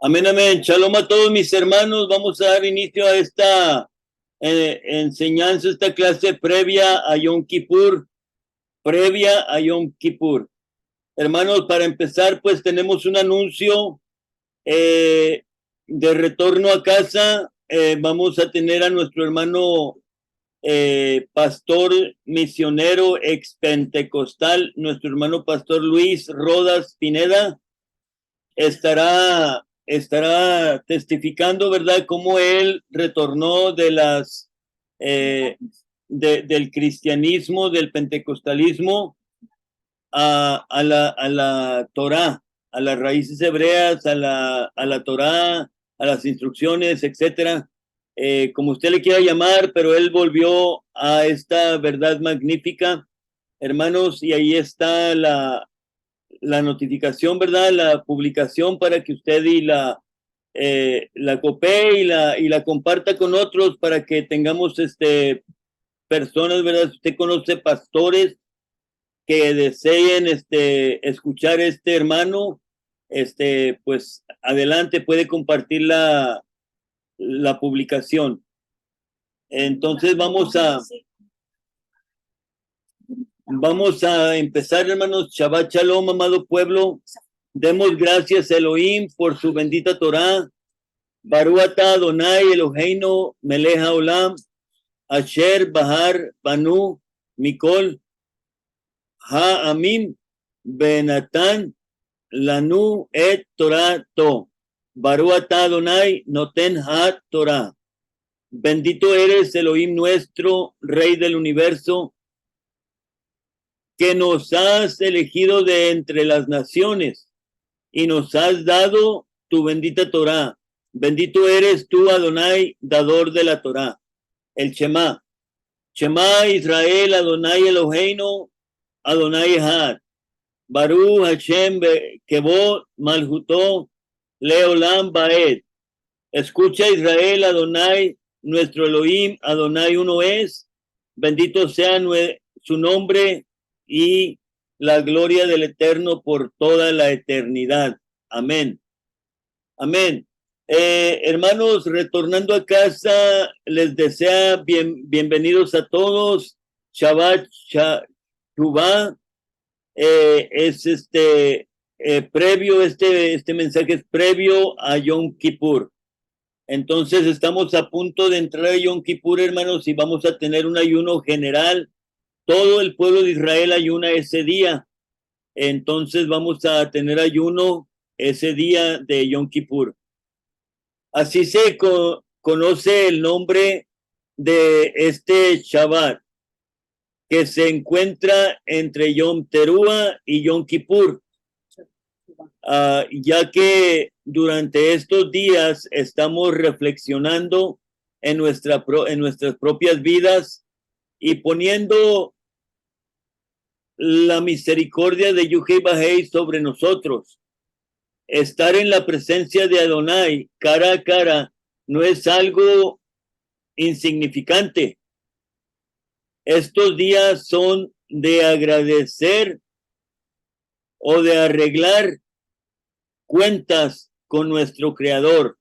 Amén, amén. Shalom a todos mis hermanos. Vamos a dar inicio a esta enseñanza, esta clase previa a Yom Kippur. Previa a Yom Kippur. Hermanos, para empezar, pues tenemos un anuncio de retorno a casa. Vamos a tener a nuestro hermano pastor misionero ex pentecostal, nuestro hermano pastor Luis Rodas Pineda. Estará testificando, ¿verdad?, cómo él retornó de del cristianismo, del pentecostalismo a la Torá, a las raíces hebreas, a la Torá, a las instrucciones, etcétera. Como usted le quiera llamar, pero él volvió a esta verdad magnífica, hermanos, y ahí está la notificación, ¿verdad? La publicación para que usted la copie y la comparta con otros para que tengamos personas, ¿verdad? Si usted conoce pastores que deseen escuchar hermano, pues adelante, puede compartir la publicación. Entonces vamos a empezar, hermanos. Shabbat Shalom, amado pueblo. Demos gracias a Elohim por su bendita Torá. Baruch atah Adonai Eloheinu melech haolam asher bahar banu mikol ha'amim benatan lanu et Torah to. Baruch atah Adonai noten ha Torah. Bendito eres Elohim nuestro, Rey del universo, que nos has elegido de entre las naciones y nos has dado tu bendita Torá. Bendito eres tú, Adonai, dador de la Torá. El Shema. Shema Israel, Adonai Eloheinu, Adonai Echad. Baruch Hashem Kevod Malhuto Leolam Baed. Escucha Israel, Adonai, nuestro Elohim, Adonai uno es. Bendito sea su nombre y la gloria del Eterno por toda la eternidad. Amén. Amén. Hermanos, retornando a casa, les desea bienvenidos a todos. Shabbat Shuvah. Es previo, este mensaje es previo a Yom Kippur. Entonces estamos a punto de entrar a Yom Kippur, hermanos, y vamos a tener un ayuno general. Todo el pueblo de Israel ayuna ese día. Entonces vamos a tener ayuno ese día de Yom Kippur. Así se conoce el nombre de este Shabbat, que se encuentra entre Yom Teruah y Yom Kippur, ya que durante estos días estamos reflexionando en nuestras propias vidas y poniendo la misericordia de Yuhei Bahei sobre nosotros. Estar en la presencia de Adonai cara a cara no es algo insignificante. Estos días son de agradecer o de arreglar cuentas con nuestro Creador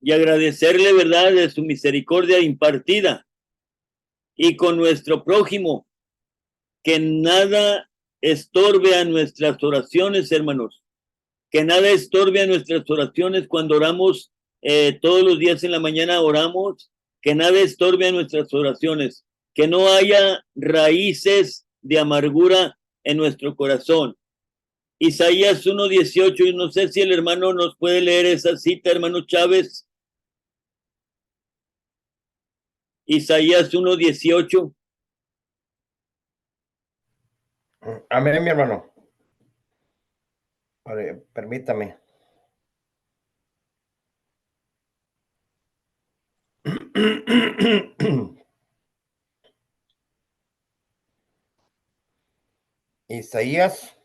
y agradecerle, verdad, de su misericordia impartida, y con nuestro prójimo, que nada estorbe a nuestras oraciones, hermanos, que nada estorbe a nuestras oraciones cuando oramos. Todos los días en la mañana oramos, que nada estorbe a nuestras oraciones, que no haya raíces de amargura en nuestro corazón. Isaías 1:18, y no sé si el hermano nos puede leer esa cita, hermano Chávez. Isaías 1:18. Amén, mi hermano. Vale, permítame. Isaías.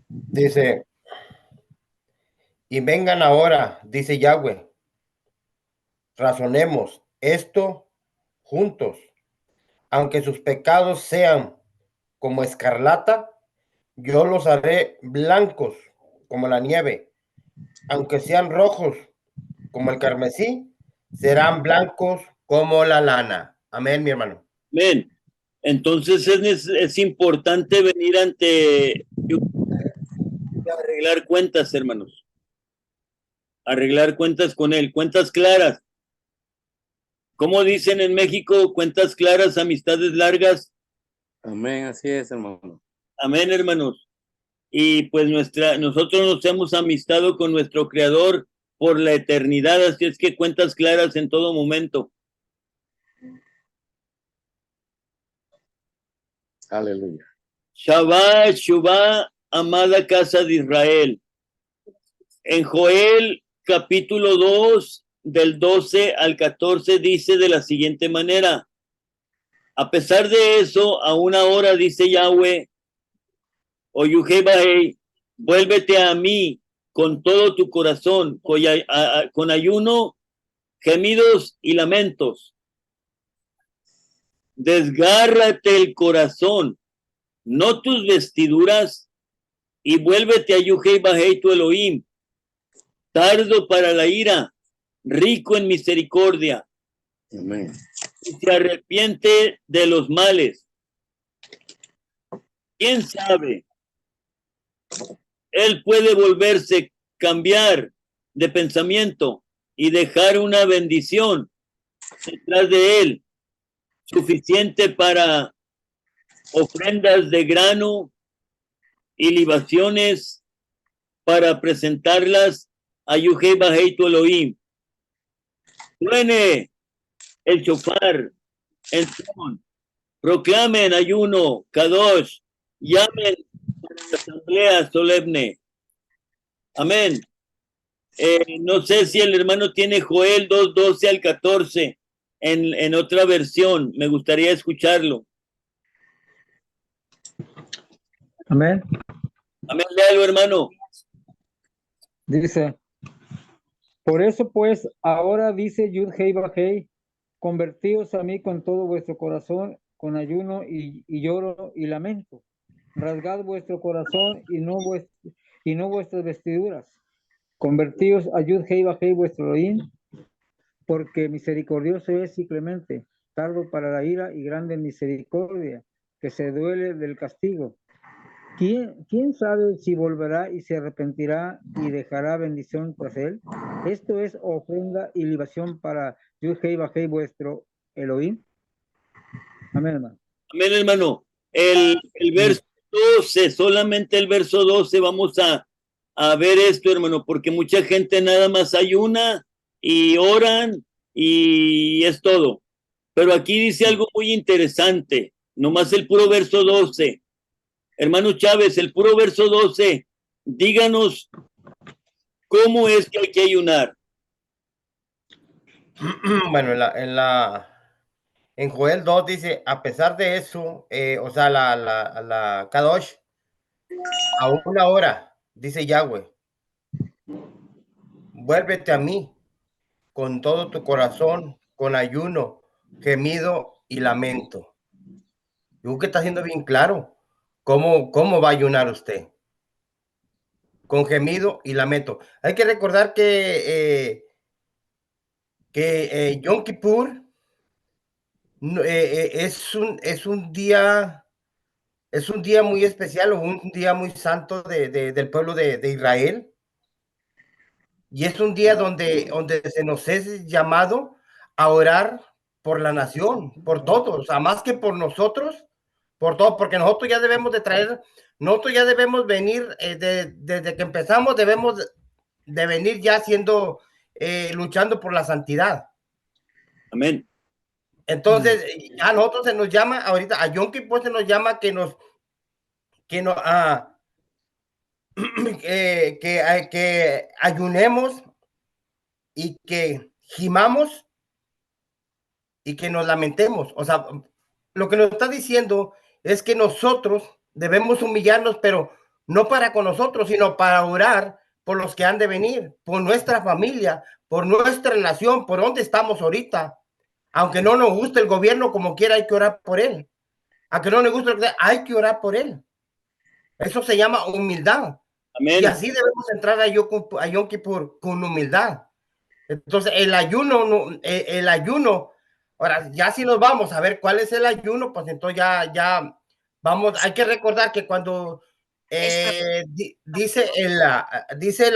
Dice, y vengan ahora, dice Yahweh, razonemos esto juntos. Aunque sus pecados sean como escarlata, yo los haré blancos como la nieve. Aunque sean rojos como el carmesí, serán blancos como la lana. Amén, mi hermano. Amén. Entonces es importante venir ante arreglar cuentas, hermanos. Arreglar cuentas con él, cuentas claras. Como dicen en México, cuentas claras, amistades largas. Amén, así es, hermano. Amén, hermanos. Y pues nosotros nos hemos amistado con nuestro Creador por la eternidad, así es que cuentas claras en todo momento. Aleluya. Shabbat, Shubá, amada casa de Israel. En Joel capítulo 2, del 12 al 14, dice de la siguiente manera: a pesar de eso, aún ahora dice Yahweh, o Yuhebahei, vuélvete a mí con todo tu corazón, con ayuno, gemidos y lamentos. Desgárrate el corazón, no tus vestiduras, y vuélvete a Yuhebahei tu Elohim, tardo para la ira, rico en misericordia. Amén. Y se arrepiente de los males. ¿Quién sabe? Él puede volverse, cambiar de pensamiento y dejar una bendición detrás de él, suficiente para ofrendas de grano y libaciones para presentarlas a Yuhei tu Elohim. Suene el shofar, el son, proclamen ayuno, kadosh, llamen a la asamblea solemne. Amén. No sé si el hermano tiene Joel 2, 12 al 14 en otra versión. Me gustaría escucharlo. Amén. Amén, léalo, hermano. Dice, por eso pues, ahora dice Yud Hei Bajei, convertíos a mí con todo vuestro corazón, con ayuno y lloro y lamento. Rasgad vuestro corazón y no vuestras vestiduras. Convertíos a Yud Hei Bajei vuestro Elohim, porque misericordioso es y clemente, tardo para la ira y grande en misericordia, que se duele del castigo. ¿Quién sabe si volverá y se arrepentirá y dejará bendición tras él? Esto es ofrenda y libación para Yud-Hei Bajei vuestro Elohim. Amén, hermano. Amén, hermano. El verso 12, solamente el verso 12, vamos a ver esto, hermano, porque mucha gente nada más ayuna y oran y es todo. Pero aquí dice algo muy interesante, nomás el puro verso 12. Hermano Chávez, el puro verso 12, díganos cómo es que hay que ayunar. Bueno, en Joel 2 dice, a pesar de eso, o sea, la Kadosh, a una hora, dice Yahweh, vuélvete a mí con todo tu corazón, con ayuno, gemido y lamento. Yo creo que está siendo bien claro cómo va a ayunar usted. Con gemido y lamento. Hay que recordar que Yom Kippur es un día muy especial o un día muy santo del pueblo de Israel. Y es un día donde se nos es llamado a orar por la nación, por todos, o sea, más que por nosotros, por todos, porque nosotros ya debemos de traer, nosotros ya debemos venir, desde que empezamos debemos de venir ya siendo, luchando por la santidad. Amén. Entonces, a nosotros se nos llama, ahorita a Yom Kippur se nos llama que que ayunemos y que gimamos y que nos lamentemos. O sea, lo que nos está diciendo es que nosotros debemos humillarnos, pero no para con nosotros, sino para orar por los que han de venir, por nuestra familia, por nuestra nación, por donde estamos ahorita. Aunque no nos guste el gobierno, como quiera, hay que orar por él. Aunque no nos guste, hay que orar por él. Eso se llama humildad. Amén. Y así debemos entrar a Yom Kippur con humildad. Entonces, el ayuno, ahora ya si nos vamos a ver cuál es el ayuno, pues entonces ya vamos, hay que recordar que cuando dice el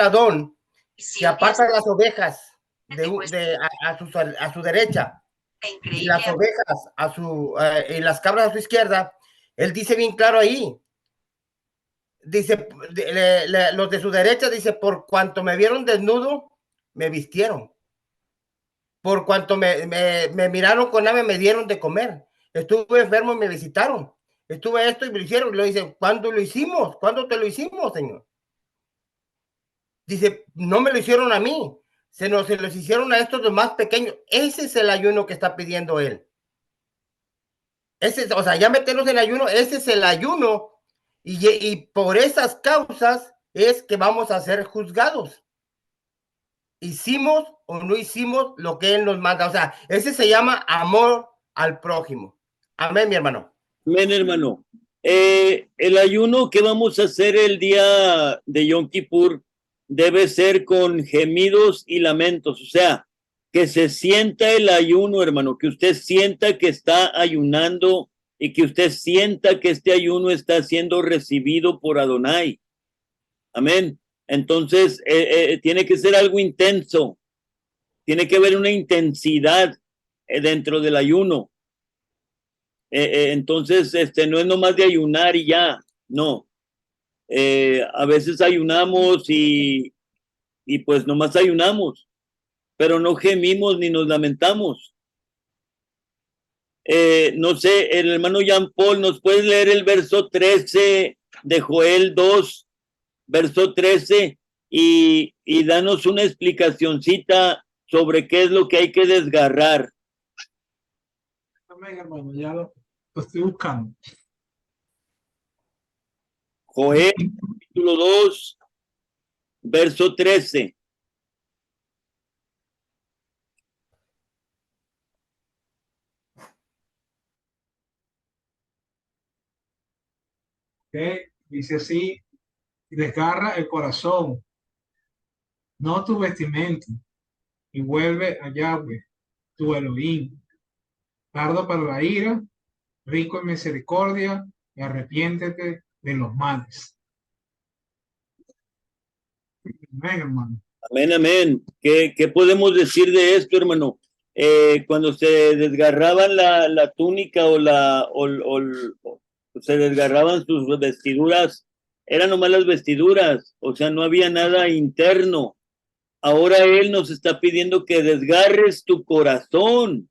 Adón que aparta las ovejas a su derecha y las ovejas y las cabras a su izquierda, él dice bien claro ahí, dice, los de su derecha, dice, por cuanto me vieron desnudo, me vistieron. Por cuanto me miraron con hambre, me dieron de comer. Estuve enfermo y me visitaron. Estuve esto y me lo hicieron. Y lo dice, ¿cuándo lo hicimos? ¿Cuándo te lo hicimos, Señor? Dice, no me lo hicieron a mí. Se los hicieron a estos los más pequeños. Ese es el ayuno que está pidiendo él. O sea, ya meternos en ayuno, ese es el ayuno. Y por esas causas es que vamos a ser juzgados. ¿Hicimos o no hicimos lo que él nos manda? O sea, ese se llama amor al prójimo. Amén, mi hermano. Amén, hermano. El ayuno que vamos a hacer el día de Yom Kippur debe ser con gemidos y lamentos. O sea, que se sienta el ayuno, hermano, que usted sienta que está ayunando y que usted sienta que este ayuno está siendo recibido por Adonai. Amén. Entonces, tiene que ser algo intenso. Tiene que haber una intensidad dentro del ayuno. Entonces, no es nomás de ayunar y ya, no. A veces ayunamos y pues nomás ayunamos, pero no gemimos ni nos lamentamos. No sé, el hermano Jean Paul, ¿nos puedes leer el verso 13 de Joel 2, verso 13, y danos una explicacioncita sobre qué es lo que hay que desgarrar? Amén, hermano, ya lo estoy buscando. Joel, capítulo 2, verso 13. Que dice así, desgarra el corazón, no tu vestimenta, y vuelve a Yahweh, tu Elohim, tardo para la ira, rico en misericordia, y arrepiéntete de los males. Amén, hermano. Amén, amén. ¿Qué podemos decir de esto, hermano? Cuando se desgarraban la túnica o se desgarraban sus vestiduras, eran nomás las vestiduras, o sea, no había nada interno. Ahora Él nos está pidiendo que desgarres tu corazón,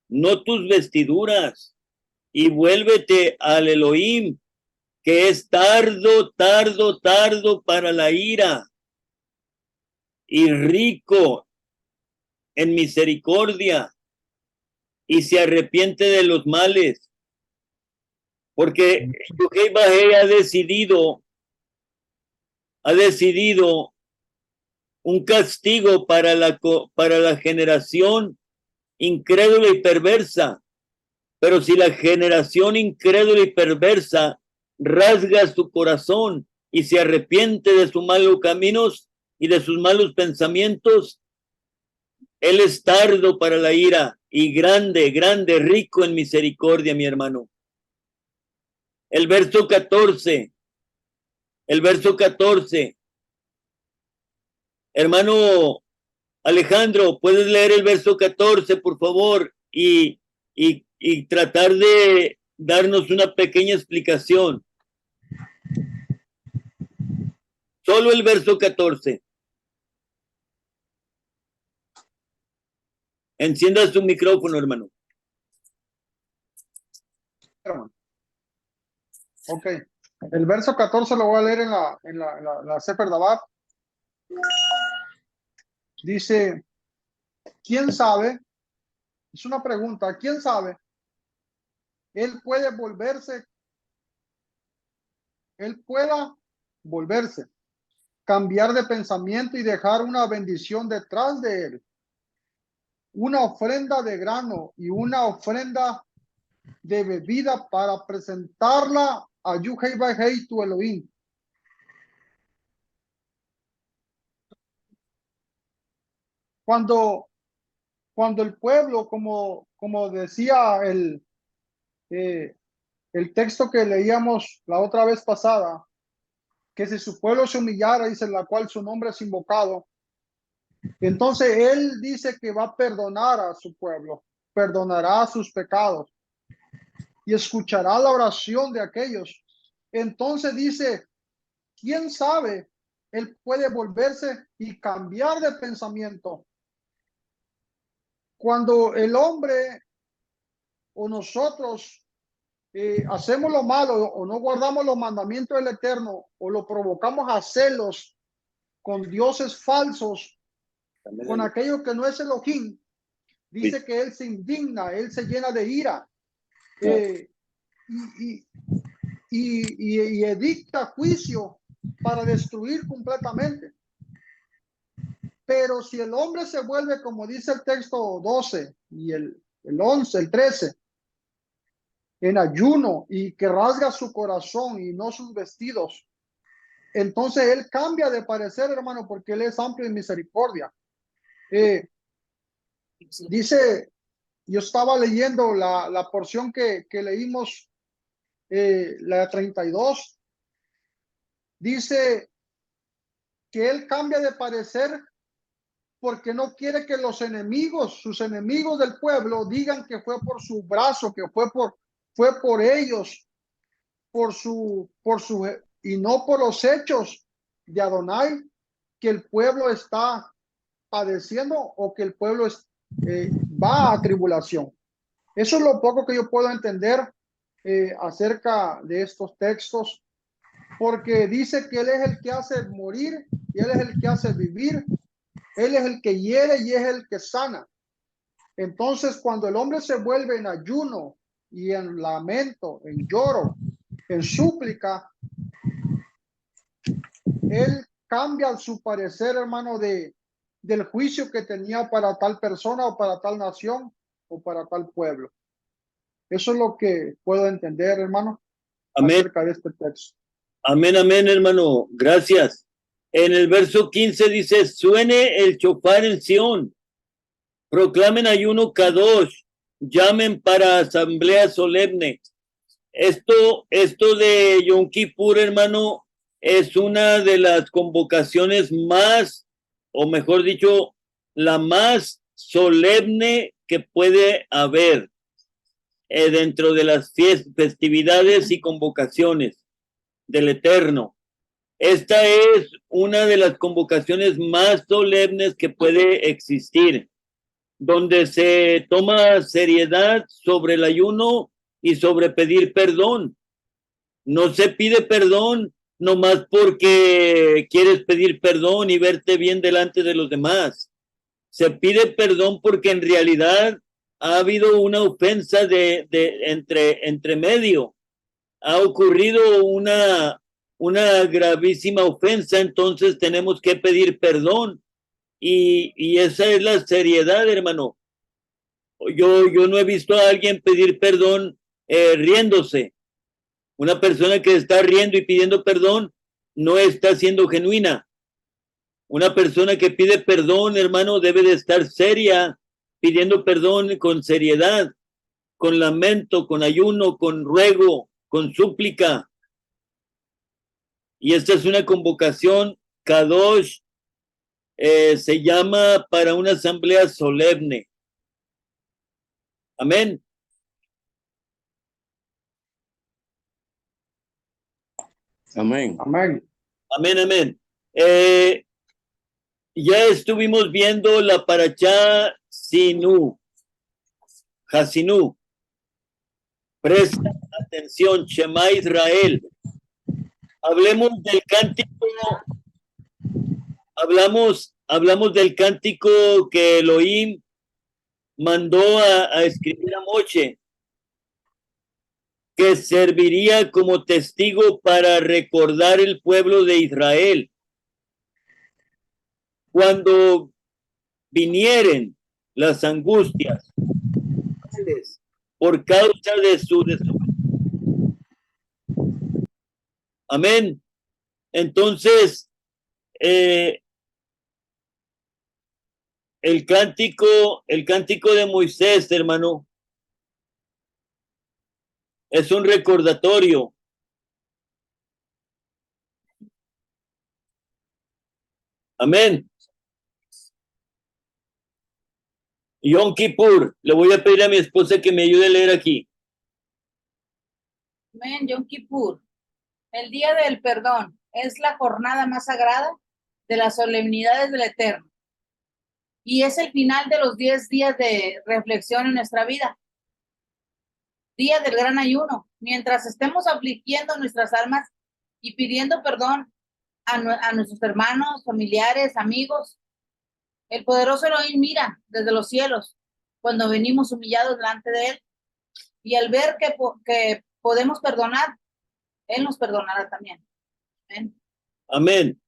no tus vestiduras, y vuélvete al Elohim, que es tardo para la ira y rico en misericordia, y se arrepiente de los males, porque Yahweh ha decidido un castigo para la generación incrédula y perversa. Pero si la generación incrédula y perversa rasga su corazón y se arrepiente de sus malos caminos y de sus malos pensamientos, Él es tardo para la ira y grande, rico en misericordia, mi hermano. El verso 14. Hermano Alejandro, ¿puedes leer el verso 14, por favor? Y tratar de darnos una pequeña explicación. Solo el verso 14. Encienda su micrófono, hermano. Ok, el verso 14 lo voy a leer en la Sefer Dabar. Dice, ¿quién sabe? Es una pregunta, ¿quién sabe? Él pueda volverse cambiar de pensamiento y dejar una bendición detrás de él. Una ofrenda de grano y una ofrenda de bebida para presentarla a Yud-Heh-Vah-Heh, tu Elohim. Cuando el pueblo, como decía el texto que leíamos la otra vez pasada, que si su pueblo se humillara, dice, la cual su nombre es invocado, entonces él dice que va a perdonar a su pueblo, perdonará sus pecados y escuchará la oración de aquellos. Entonces dice, ¿quién sabe? Él puede volverse y cambiar de pensamiento. Cuando el hombre o nosotros hacemos lo malo o no guardamos los mandamientos del Eterno o lo provocamos a celos con dioses falsos, con aquello que no es Elohim, dice que él se indigna, él se llena de ira y edicta juicio para destruir completamente. Pero si el hombre se vuelve, como dice el texto 12 y el 11, el 13, en ayuno y que rasga su corazón y no sus vestidos, entonces él cambia de parecer, hermano, porque él es amplio en misericordia. Dice, yo estaba leyendo la porción que leímos, la 32, dice que él cambia de parecer porque no quiere que los enemigos, sus enemigos del pueblo, digan que fue por su brazo, que fue por ellos, y no por los hechos de Adonai, que el pueblo está padeciendo o que el pueblo va a tribulación. Eso es lo poco que yo puedo entender acerca de estos textos, porque dice que él es el que hace morir y él es el que hace vivir, él es el que hiere y es el que sana. Entonces, cuando el hombre se vuelve en ayuno y en lamento, en lloro, en súplica, él cambia su parecer, hermano, del juicio que tenía para tal persona o para tal nación o para tal pueblo. Eso es lo que puedo entender, hermano, Amén. acerca de este texto. Amén, amén, hermano. Gracias. En el verso 15 dice, suene el shofar en Sión, proclamen ayuno Kadosh, llamen para asamblea solemne. Esto de Yom Kippur, hermano, es una de las convocaciones más, o mejor dicho, la más solemne que puede haber dentro de las festividades y convocaciones del Eterno. Esta es una de las convocaciones más solemnes que puede existir, donde se toma seriedad sobre el ayuno y sobre pedir perdón. No se pide perdón nomás porque quieres pedir perdón y verte bien delante de los demás. Se pide perdón porque en realidad ha habido una ofensa entre medio. Ha ocurrido una gravísima ofensa, entonces tenemos que pedir perdón. Y esa es la seriedad, hermano. Yo no he visto a alguien pedir perdón riéndose. Una persona que está riendo y pidiendo perdón no está siendo genuina. Una persona que pide perdón, hermano, debe de estar seria, pidiendo perdón con seriedad, con lamento, con ayuno, con ruego, con súplica. Y esta es una convocación, Kadosh, se llama para una asamblea solemne. Amén. Amén. Amén. Amén, amén. Ya estuvimos viendo la parachá Sinú, Hasinú. Presta atención, Shema Israel. Hablemos del cántico, hablamos del cántico que Elohim mandó a escribir a Moche, que serviría como testigo para recordar el pueblo de Israel. cuando vinieren las angustias por causa de su desobediencia. Amén. Entonces, el cántico de Moisés, hermano, es un recordatorio. Amén. Yom Kippur, le voy a pedir a mi esposa que me ayude a leer aquí. Amén, Yom Kippur. El día del perdón es la jornada más sagrada de las solemnidades del Eterno. Y es el final de los 10 días de reflexión en nuestra vida. Día del gran ayuno. Mientras estemos afligiendo nuestras almas y pidiendo perdón a nuestros hermanos, familiares, amigos, el poderoso Elohim mira desde los cielos cuando venimos humillados delante de él. Y al ver que podemos perdonar, él nos perdonará también. Amén. Amén.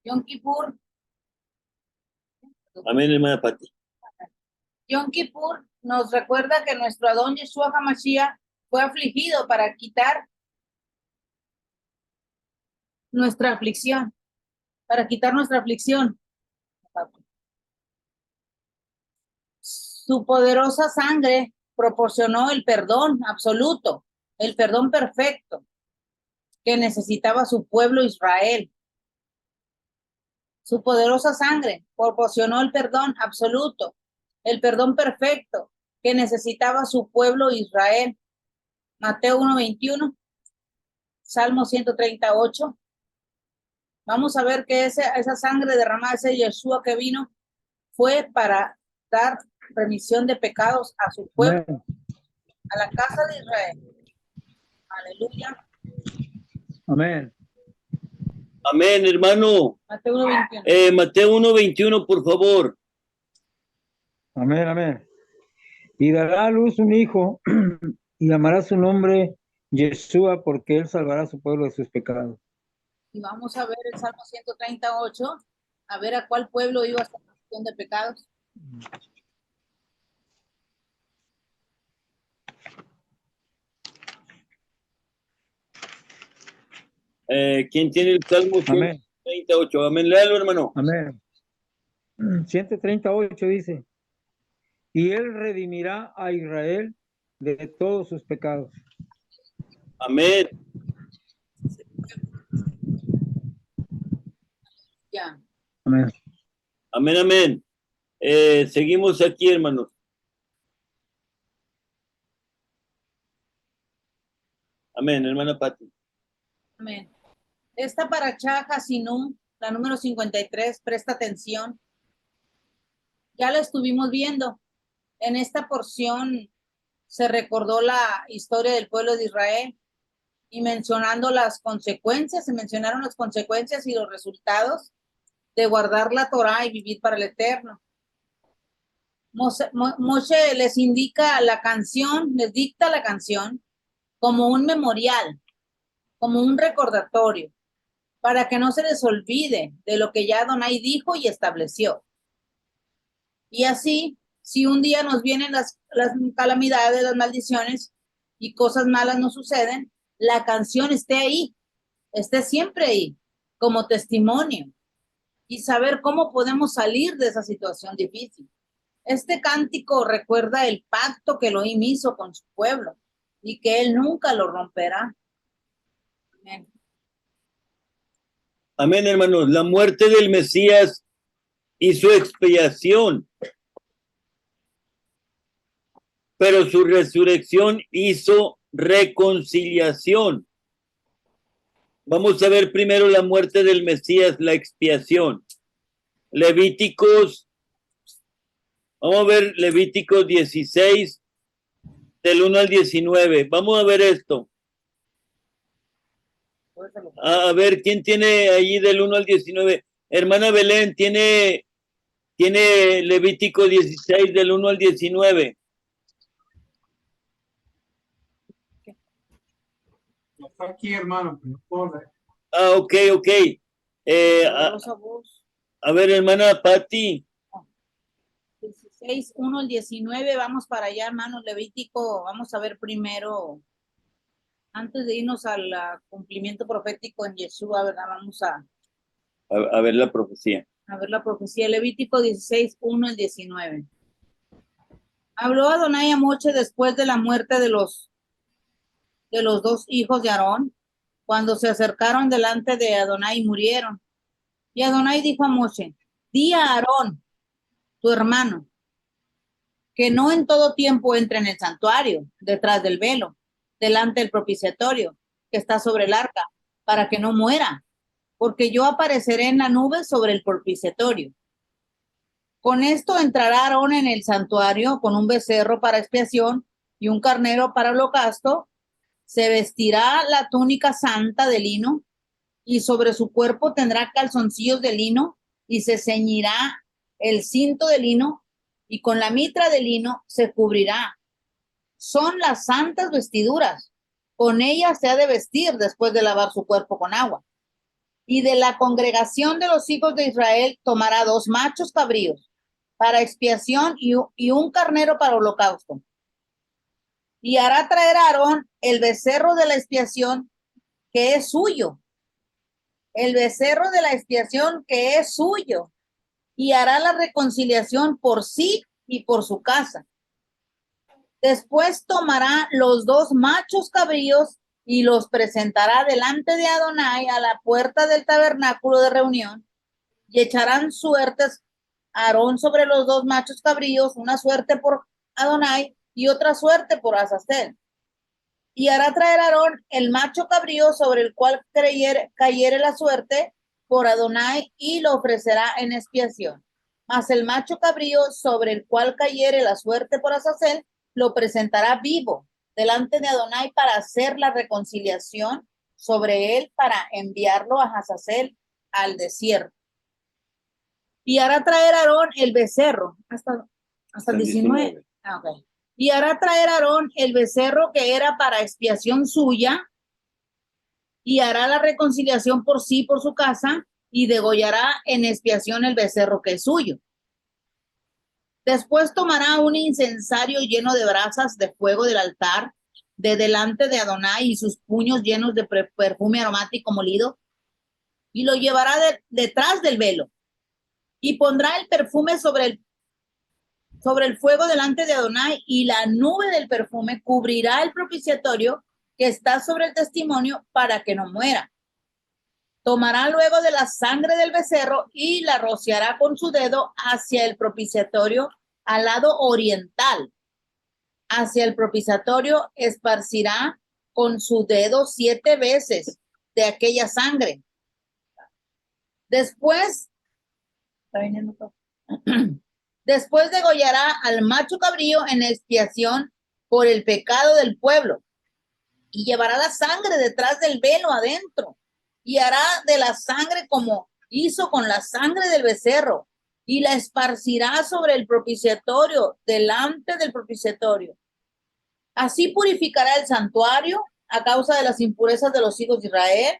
Yom Kippur. Amén, hermana Pati. Yom Kippur nos recuerda que nuestro Adón Yeshua HaMashiach fue afligido para quitar nuestra aflicción. Su poderosa sangre proporcionó el perdón absoluto, el perdón perfecto que necesitaba su pueblo Israel. Su poderosa sangre proporcionó el perdón absoluto, el perdón perfecto que necesitaba su pueblo Israel. Mateo 1:21, Salmo 138. Vamos a ver que esa sangre derramada, ese Yeshua que vino, fue para dar remisión de pecados a su pueblo, a la casa de Israel. Aleluya. Amén. Amén, hermano. Mateo 1:21. Mateo 1:21, por favor. Amén, amén. Y dará a luz un hijo y llamará su nombre Yeshua, porque él salvará a su pueblo de sus pecados. Y vamos a ver el Salmo 138, a ver a cuál pueblo iba a hacer remisión de pecados. ¿Quién tiene el Salmo Amén. 138? Amén, léalo, hermano. Amén. 138 dice, y él redimirá a Israel de todos sus pecados. Amén. Ya. Amén. Amén, amén. Seguimos aquí, hermanos. Amén, hermana Pati. Amén. Esta paracha Hasinú, la número 53, presta atención. Ya la estuvimos viendo. En esta porción se recordó la historia del pueblo de Israel y mencionando las consecuencias, se mencionaron las consecuencias y los resultados de guardar la Torá y vivir para el Eterno. Moshe les indica la canción, les dicta la canción como un memorial, como un recordatorio, para que no se les olvide de lo que ya Adonai dijo y estableció. Y así, si un día nos vienen las calamidades, las maldiciones y cosas malas nos suceden, la canción esté ahí, esté siempre ahí, como testimonio y saber cómo podemos salir de esa situación difícil. Este cántico recuerda el pacto que Elohim hizo con su pueblo y que él nunca lo romperá. Amén. Amén, hermanos. La muerte del Mesías y su expiación, pero su resurrección hizo reconciliación. Vamos a ver primero la muerte del Mesías, la expiación. Levíticos, vamos a ver Levíticos 16, del 1 al 19. Vamos a ver esto. A ver, ¿quién tiene ahí del 1 al 19? Hermana Belén, ¿tiene Levítico 16 del 1 al 19? No está aquí, hermano, pero corre. Ok. A, Rosa voz. a ver, hermana Patti, 16, 1 al 19, vamos para allá, hermanos. Levítico, vamos a ver primero, antes de irnos al cumplimiento profético en Yeshua, ¿verdad? Vamos a ver la profecía. a ver la profecía. Levítico 16, 1 al 19. Habló Adonai a Moche después de la muerte de los dos hijos de Aarón, cuando se acercaron delante de Adonai y murieron. Y Adonai dijo a Moche, di a Aarón, tu hermano, que no en todo tiempo entre en el santuario, detrás del velo, delante del propiciatorio, que está sobre el arca, para que no muera, porque yo apareceré en la nube sobre el propiciatorio. Con esto entrará Aarón en el santuario con un becerro para expiación y un carnero para holocausto. Se vestirá la túnica santa de lino y sobre su cuerpo tendrá calzoncillos de lino y se ceñirá el cinto de lino y con la mitra de lino se cubrirá. Son las santas vestiduras. Con ellas se ha de vestir después de lavar su cuerpo con agua. Y de la congregación de los hijos de Israel tomará 2 machos cabríos para expiación y un carnero para holocausto. Y hará traer a Aarón el becerro de la expiación que es suyo. El becerro de la expiación que es suyo. Y hará la reconciliación por sí y por su casa. Después tomará los 2 machos cabríos y los presentará delante de Adonai a la puerta del tabernáculo de reunión y echarán suertes Aarón sobre los 2 machos cabríos, una suerte por Adonai y otra suerte por Azazel. Y hará traer Aarón el macho cabrío sobre el cual cayere la suerte por Adonai y lo ofrecerá en expiación. Mas el macho cabrío sobre el cual cayere la suerte por Azazel lo presentará vivo delante de Adonai para hacer la reconciliación sobre él para enviarlo a Azazel al desierto. Y hará traer Aarón el becerro hasta el 19. Ah, okay. Y hará traer Aarón el becerro que era para expiación suya y hará la reconciliación por sí, por su casa, y degollará en expiación el becerro que es suyo. Después tomará un incensario lleno de brasas de fuego del altar de delante de Adonai y sus puños llenos de perfume aromático molido y lo llevará detrás del velo y pondrá el perfume sobre el fuego delante de Adonai y la nube del perfume cubrirá el propiciatorio que está sobre el testimonio para que no muera. Tomará luego de la sangre del becerro y la rociará con su dedo hacia el propiciatorio al lado oriental. Hacia el propiciatorio esparcirá con su dedo 7 veces de aquella sangre. Después degollará al macho cabrío en expiación por el pecado del pueblo y llevará la sangre detrás del velo adentro y hará de la sangre como hizo con la sangre del becerro y la esparcirá sobre el propiciatorio delante del propiciatorio. Así purificará el santuario a causa de las impurezas de los hijos de Israel,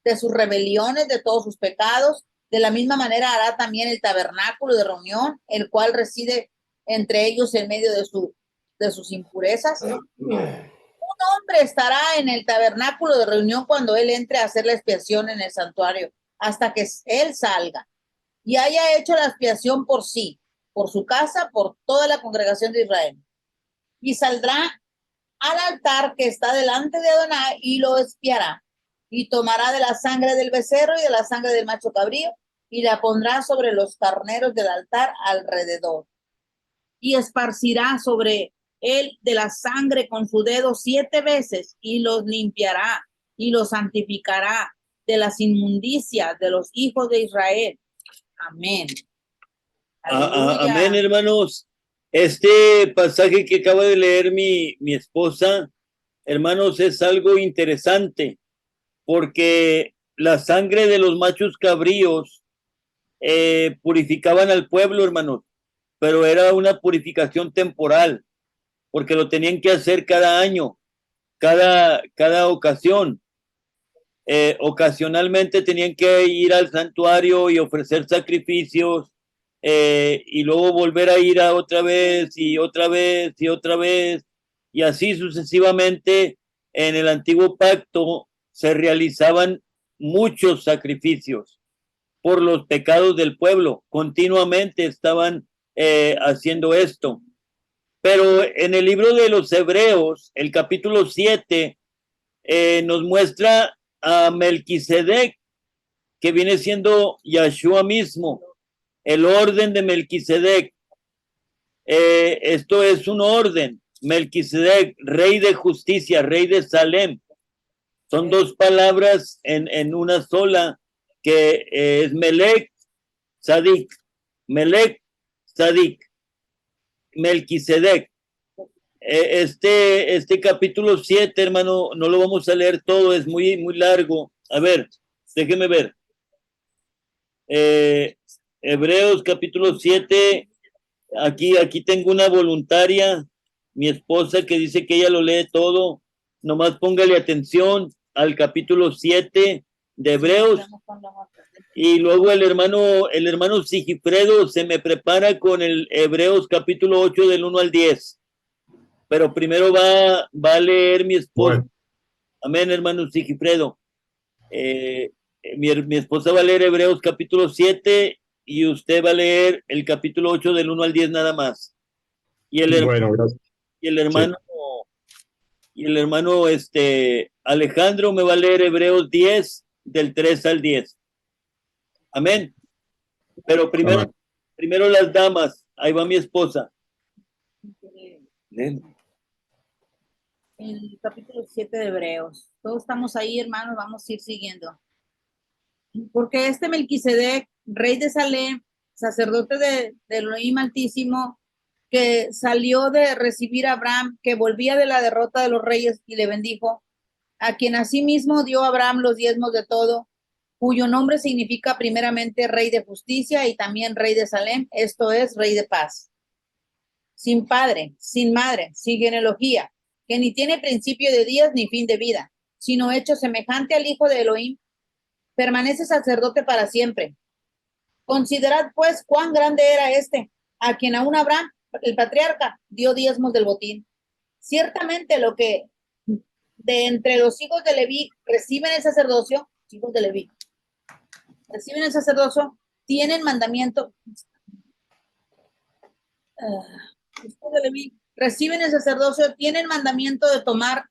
de sus rebeliones, de todos sus pecados. De la misma manera hará también el tabernáculo de reunión, el cual reside entre ellos en medio de sus impurezas. Un hombre estará en el tabernáculo de reunión cuando él entre a hacer la expiación en el santuario, hasta que él salga y haya hecho la expiación por sí, por su casa, por toda la congregación de Israel. Y saldrá al altar que está delante de Adonai y lo expiará. Y tomará de la sangre del becerro y de la sangre del macho cabrío y la pondrá sobre los carneros del altar alrededor. Y esparcirá sobre él de la sangre con su dedo 7 veces y los limpiará y los santificará de las inmundicias de los hijos de Israel. Amén. Amén, hermanos. Este pasaje que acaba de leer mi esposa, hermanos, es algo interesante porque la sangre de los machos cabríos purificaban al pueblo, hermanos, pero era una purificación temporal porque lo tenían que hacer cada año, cada ocasión. Ocasionalmente tenían que ir al santuario y ofrecer sacrificios, y luego volver a ir a otra vez y otra vez y otra vez, y así sucesivamente. En el antiguo pacto se realizaban muchos sacrificios por los pecados del pueblo. Continuamente estaban haciendo esto. Pero en el libro de los Hebreos, el capítulo 7, nos muestra a Melquisedec, que viene siendo Yahshua mismo, el orden de Melquisedec. Esto es un orden. Melquisedec, rey de justicia, rey de Salem. Son dos palabras en una sola, que es Melech, Sadik. Melech, Sadik. Melquisedec. Este capítulo 7, hermano, no lo vamos a leer todo, es muy, muy largo. A ver, déjeme ver. Hebreos capítulo 7, aquí tengo una voluntaria, mi esposa, que dice que ella lo lee todo. Nomás póngale atención al capítulo 7 de Hebreos. Y luego el hermano Sigifredo se me prepara con el Hebreos capítulo 8 del 1 al 10. Pero primero va a leer mi esposa. Bueno. Amén, hermano Sigifredo. Mi esposa va a leer Hebreos capítulo 7 y usted va a leer el capítulo 8 del 1 al 10 nada más. Y el hermano, bueno, gracias. Y el hermano, sí. Y el hermano Alejandro me va a leer Hebreos 10 del 3 al 10. Amén. Pero primero las damas. Ahí va mi esposa. El capítulo 7 de Hebreos. Todos estamos ahí, hermanos, vamos a ir siguiendo. Porque este Melquisedec, rey de Salem, sacerdote de Elohim Altísimo, que salió de recibir a Abraham, que volvía de la derrota de los reyes y le bendijo, a quien asimismo dio a Abraham los diezmos de todo, cuyo nombre significa primeramente rey de justicia y también rey de Salem, esto es, rey de paz. Sin padre, sin madre, sin genealogía, que ni tiene principio de días ni fin de vida, sino hecho semejante al Hijo de Elohim, permanece sacerdote para siempre. Considerad pues cuán grande era este, a quien aún Abraham, el patriarca, dio diezmos del botín. Ciertamente lo que de entre los hijos de Leví reciben el sacerdocio, hijos de Leví, reciben el sacerdocio, tienen mandamiento. Hijos de Leví reciben el sacerdocio, tienen mandamiento de tomar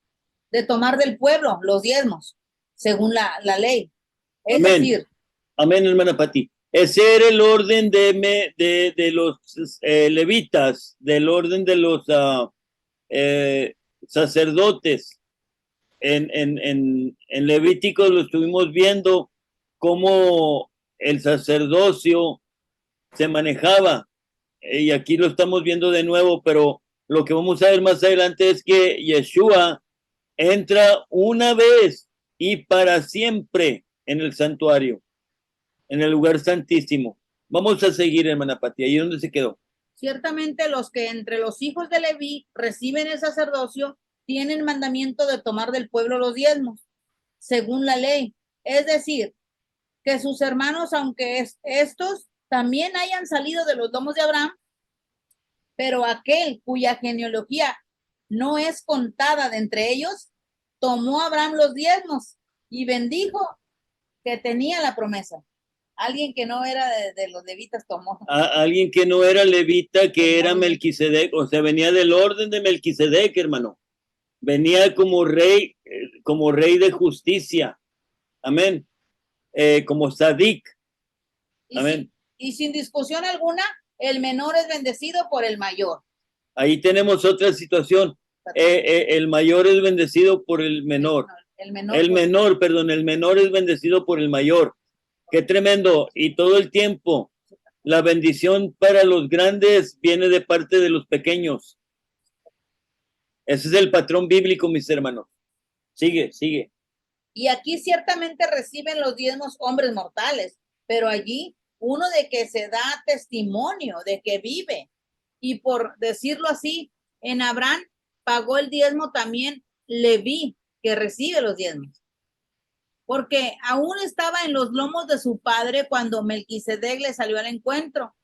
del pueblo los diezmos, según la ley. Es Amén. decir, amén, hermana Pati. Ese era el orden de los levitas, del orden de los sacerdotes. En Levítico lo estuvimos viendo cómo el sacerdocio se manejaba, y aquí lo estamos viendo de nuevo, pero lo que vamos a ver más adelante es que Yeshua entra una vez y para siempre en el santuario, en el lugar santísimo. Vamos a seguir, hermana Pati, ahí donde se quedó. Ciertamente los que entre los hijos de Leví reciben el sacerdocio tienen mandamiento de tomar del pueblo los diezmos, según la ley. Es decir, que sus hermanos, aunque estos también hayan salido de los lomos de Abraham, pero aquel cuya genealogía no es contada de entre ellos, tomó a Abraham los diezmos y bendijo que tenía la promesa. Alguien que no era de los levitas tomó. Alguien que no era levita, que era Melquisedec, o sea, venía del orden de Melquisedec, hermano. Venía como rey de justicia. Amén. Como Sadik. Amén. Y sin discusión alguna, el menor es bendecido por el mayor. Ahí tenemos otra situación. El mayor es bendecido por el menor. El menor es bendecido por el mayor. Qué tremendo. Y todo el tiempo, la bendición para los grandes viene de parte de los pequeños. Ese es el patrón bíblico, mis hermanos. Sigue. Y aquí ciertamente reciben los diezmos hombres mortales, pero allí uno de que se da testimonio de que vive. Y por decirlo así, en Abraham pagó el diezmo también Leví, que recibe los diezmos. porque aún estaba en los lomos de su padre cuando Melquisedec le salió al encuentro.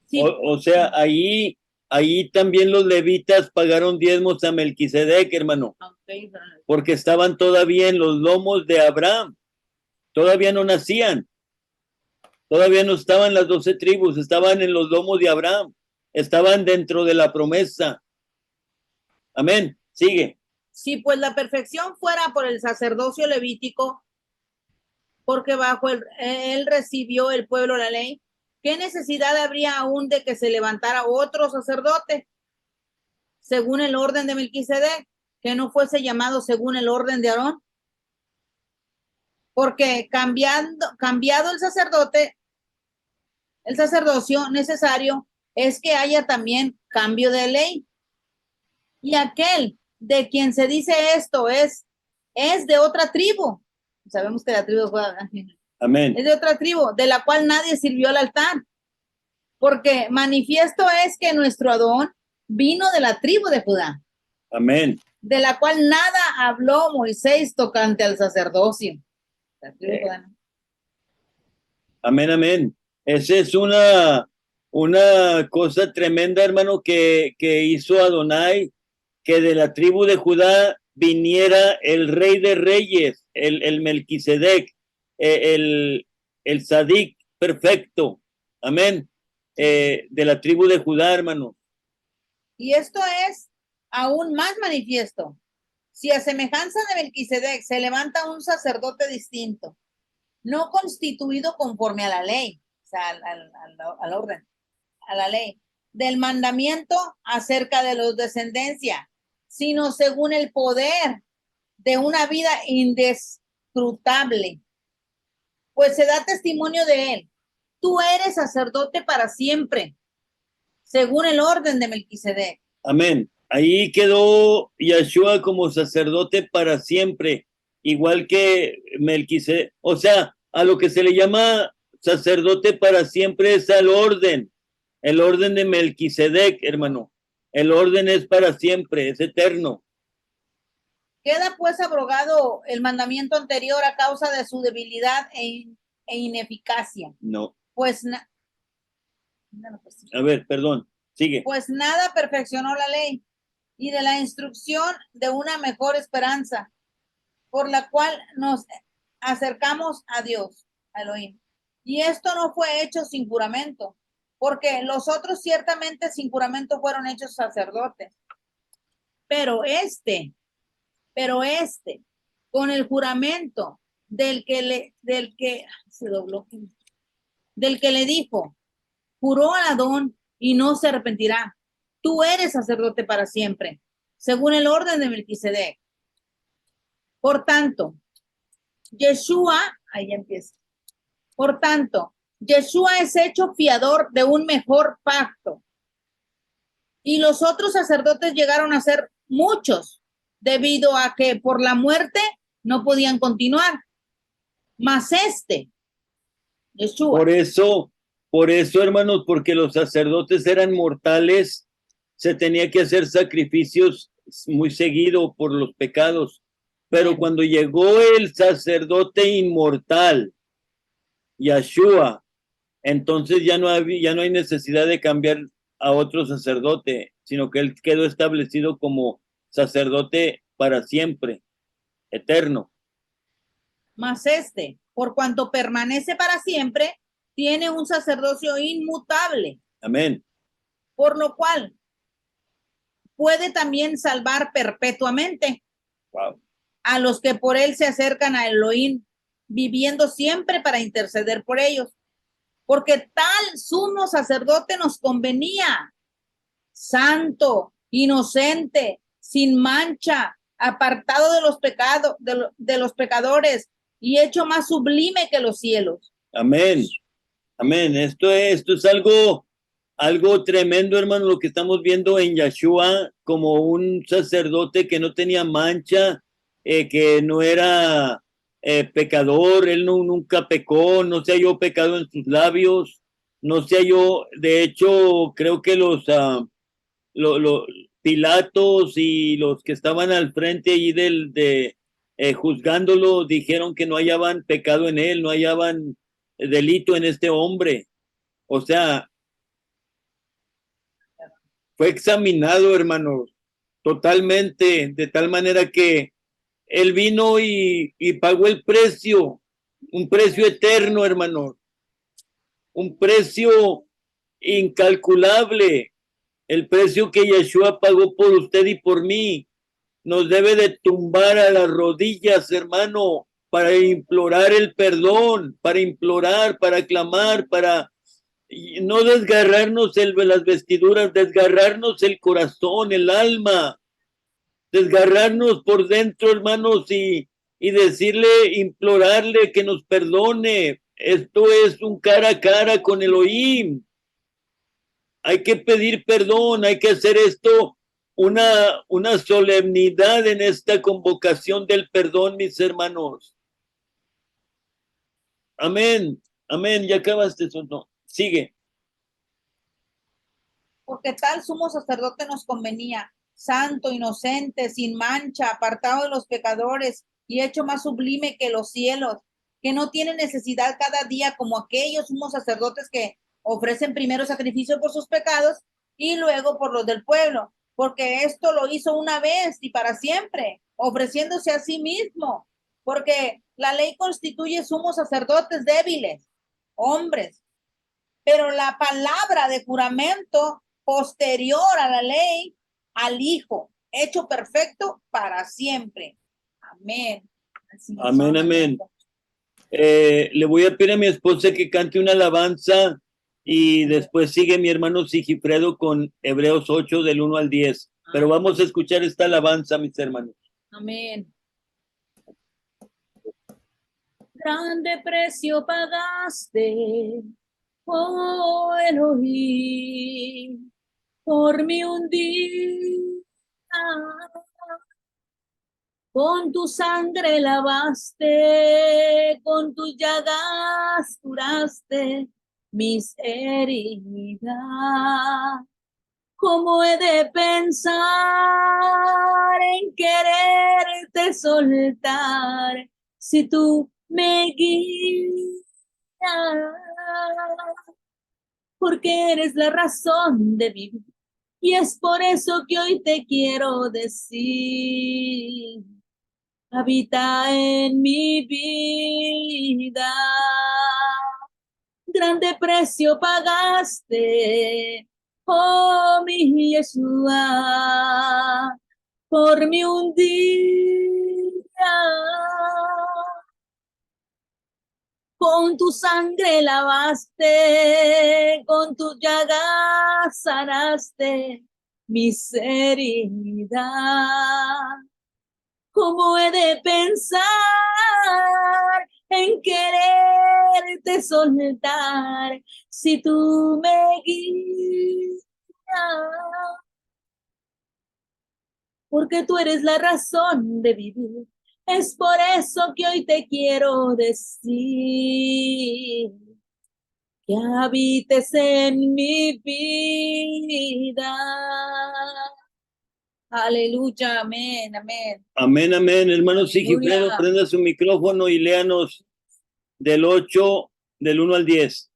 Sí, O sea, ahí también los levitas pagaron diezmos a Melquisedec, hermano, ok, porque estaban todavía en los lomos de Abraham. Todavía no nacían. Todavía no estaban las 12 tribus, estaban en los lomos de Abraham. Estaban dentro de la promesa. Amén. Sigue. si pues la perfección fuera por el sacerdocio levítico, porque bajo él recibió el pueblo la ley, ¿qué necesidad habría aún de que se levantara otro sacerdote según el orden de Melquisedec, que no fuese llamado según el orden de Aarón? Porque cambiado el sacerdocio necesario es que haya también cambio de ley. Y aquel de quien se dice esto es de otra tribu. Sabemos que la tribu de Judá Amén. es de otra tribu, de la cual nadie sirvió al altar. Porque manifiesto es que nuestro Adón vino de la tribu de Judá, Amén. de la cual nada habló Moisés tocante al sacerdocio. La tribu de Judá, ¿no? Amén, amén. Esa es una cosa tremenda, hermano, que hizo Adonai, que de la tribu de Judá viniera el rey de reyes, el Melquisedec, el Sadik perfecto. Amén. De la tribu de Judá, hermano. Y esto es aún más manifiesto. Si a semejanza de Melquisedec se levanta un sacerdote distinto, no constituido conforme a la ley, o sea, al orden, a la ley, del mandamiento acerca de los descendencia, sino según el poder de una vida indescrutable, pues se da testimonio de él. Tú eres sacerdote para siempre, según el orden de Melquisedec. Amén. Ahí quedó Yeshua como sacerdote para siempre, igual que Melquisedec. O sea, a lo que se le llama sacerdote para siempre es al orden, el orden de Melquisedec, hermano. El orden es para siempre, es eterno. Queda pues abrogado el mandamiento anterior a causa de su debilidad e ineficacia. No. Pues, A ver, perdón, sigue. pues nada perfeccionó la ley y de la instrucción de una mejor esperanza, por la cual nos acercamos a Dios, a Elohim. Y esto no fue hecho sin juramento, porque los otros ciertamente sin juramento fueron hechos sacerdotes. Pero este, con el juramento del que le dijo, juró a Adón y no se arrepentirá. Tú eres sacerdote para siempre, según el orden de Melquisedec. Por tanto, Yeshua, ahí empieza. Por tanto, Yeshua es hecho fiador de un mejor pacto. Y los otros sacerdotes llegaron a ser muchos, debido a que por la muerte no podían continuar. Mas Yeshua. Por eso, hermanos, porque los sacerdotes eran mortales, se tenía que hacer sacrificios muy seguido por los pecados. Pero Bien. cuando llegó el sacerdote inmortal, Yeshua, entonces ya no hay necesidad de cambiar a otro sacerdote, sino que él quedó establecido como sacerdote para siempre, eterno. Mas por cuanto permanece para siempre, tiene un sacerdocio inmutable. Amén. Por lo cual puede también salvar perpetuamente Wow. a los que por él se acercan a Elohim, viviendo siempre para interceder por ellos. Porque tal sumo sacerdote nos convenía, santo, inocente, sin mancha, apartado de los pecados, de los pecadores y hecho más sublime que los cielos. Amén. Amén. Esto es algo tremendo, hermano, lo que estamos viendo en Yeshua como un sacerdote que no tenía mancha, que no era pecador, él nunca pecó, no se halló pecado en sus labios, no se halló, de hecho, creo que los Pilatos y los que estaban al frente allí juzgándolo, dijeron que no hallaban pecado en él, no hallaban delito en este hombre. O sea, fue examinado, hermanos, totalmente, de tal manera que él vino y pagó el precio, un precio eterno, hermanos, un precio incalculable, el precio que Yeshua pagó por usted y por mí. Nos debe de tumbar a las rodillas, hermano, para implorar el perdón, para implorar, para clamar, para no desgarrarnos las vestiduras, desgarrarnos el corazón, el alma, desgarrarnos por dentro, hermanos, y decirle, implorarle que nos perdone. Esto es un cara a cara con Elohim. Hay que pedir perdón, hay que hacer esto una solemnidad en esta convocación del perdón, mis hermanos. Amén, amén. ¿Ya acabaste eso? No, sigue. Porque tal sumo sacerdote nos convenía, santo, inocente, sin mancha, apartado de los pecadores y hecho más sublime que los cielos, que no tiene necesidad cada día como aquellos sumos sacerdotes que ofrecen primero sacrificio por sus pecados y luego por los del pueblo, porque esto lo hizo una vez y para siempre, ofreciéndose a sí mismo, porque la ley constituye sumos sacerdotes débiles, hombres, pero la palabra de juramento posterior a la ley, al Hijo, hecho perfecto para siempre. Amén. Amén, amén. Le voy a pedir a mi esposa que cante una alabanza y después sigue mi hermano Sigifredo con Hebreos 8 del 1 al 10. Pero vamos a escuchar esta alabanza, mis hermanos. Amén. Grande precio pagaste, oh Elohim, por mi un día. Con tu sangre lavaste, con tus llagas curaste mis heridas. ¿Cómo he de pensar en quererte soltar si tú me guías? Porque eres la razón de vivir y es por eso que hoy te quiero decir. Habita en mi vida, grande precio pagaste, oh mi Yeshua, por mi un día. Con tu sangre lavaste, con tus llagas sanaste mis heridas. ¿Cómo he de pensar en quererte soltar si tú me guías? Porque tú eres la razón de vivir. Es por eso que hoy te quiero decir que habites en mi vida. Aleluya, amén, amén. Amén, amén. Hermano Sigifredo, prenda su micrófono y léanos del 8, del 1 al 10.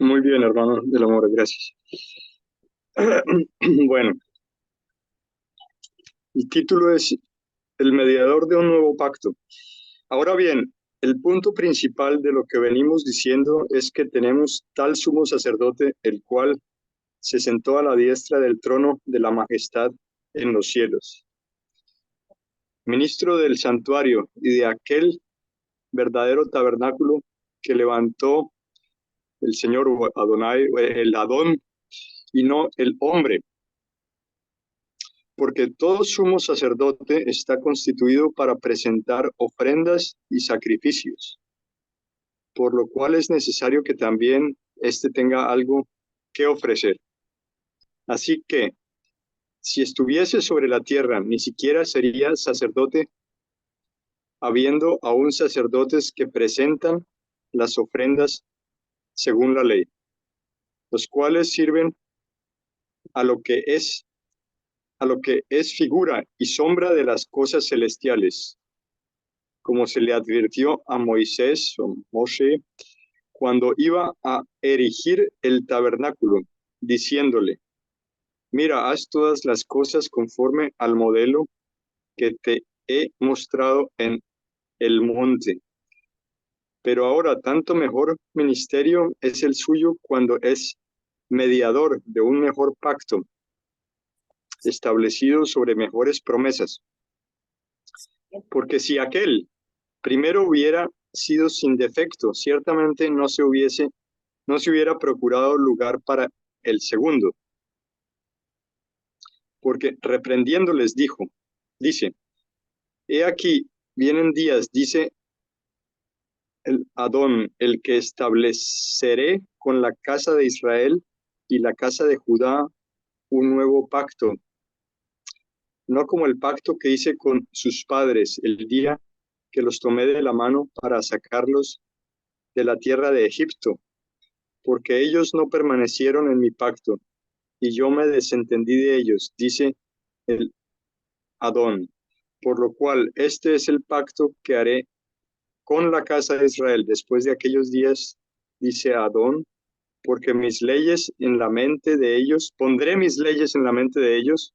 Muy bien, hermano del amor, gracias. Bueno, el título es El mediador de un nuevo pacto. Ahora bien, el punto principal de lo que venimos diciendo es que tenemos tal sumo sacerdote, el cual se sentó a la diestra del trono de la majestad en los cielos. Ministro del santuario y de aquel verdadero tabernáculo que levantó el Señor Adonai, el Adón, y no el hombre. Porque todo sumo sacerdote está constituido para presentar ofrendas y sacrificios, por lo cual es necesario que también éste tenga algo que ofrecer. Así que, si estuviese sobre la tierra, ni siquiera sería sacerdote, habiendo aún sacerdotes que presentan las ofrendas según la ley, los cuales sirven a lo que es a lo que es figura y sombra de las cosas celestiales, como se le advirtió a Moisés o Moshe cuando iba a erigir el tabernáculo, diciéndole: mira, haz todas las cosas conforme al modelo que te he mostrado en el monte. Pero ahora tanto mejor ministerio es el suyo cuando es mediador de un mejor pacto, establecido sobre mejores promesas. Porque si aquel primero hubiera sido sin defecto, ciertamente no se hubiera procurado lugar para el segundo. Porque reprendiéndoles dice: he aquí, vienen días, dice el Adón, el que estableceré con la casa de Israel y la casa de Judá un nuevo pacto, no como el pacto que hice con sus padres el día que los tomé de la mano para sacarlos de la tierra de Egipto, porque ellos no permanecieron en mi pacto, y yo me desentendí de ellos, dice el Adón. Por lo cual, este es el pacto que haré con la casa de Israel después de aquellos días, dice Adón, porque mis leyes en la mente de ellos, pondré mis leyes en la mente de ellos,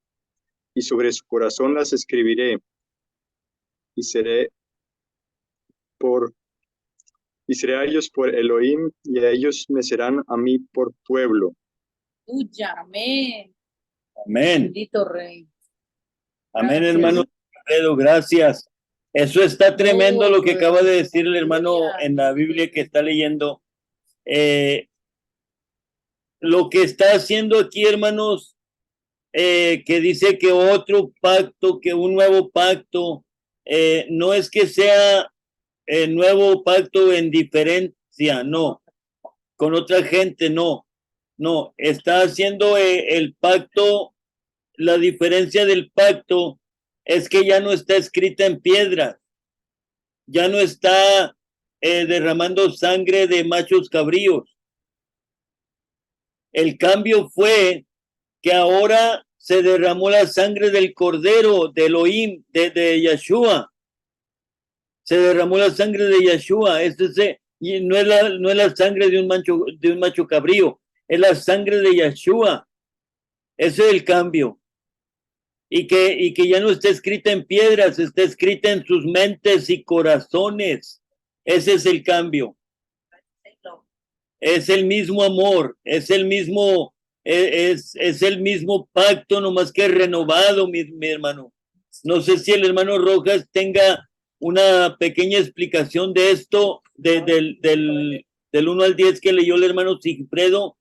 y sobre su corazón las escribiré, y seré a ellos por Elohim, y a ellos me serán a mí por pueblo. Amén. Amén. Bendito Rey. Amén, Gracias. hermano Alfredo, gracias. Eso está tremendo lo que acaba de decir el hermano en la Biblia que está leyendo. Lo que está haciendo aquí, hermanos, que dice que otro pacto, que un nuevo pacto, no es que sea el nuevo pacto en diferencia, no, con otra gente, no, está haciendo el pacto. La diferencia del pacto es que ya no está escrita en piedra, ya no está derramando sangre de machos cabríos. El cambio fue que ahora se derramó la sangre del Cordero, de Elohim, de Yeshua. Se derramó la sangre de Yeshua. Y no es la sangre de un macho cabrío, es la sangre de Yeshua. Ese es el cambio. Y que ya no está escrita en piedras, está escrita en sus mentes y corazones. Ese es el cambio. Es el mismo amor, es el mismo pacto, nomás que renovado, mi hermano. No sé si el hermano Rojas tenga una pequeña explicación de esto, del 1 al 10 que leyó el hermano Sigifredo,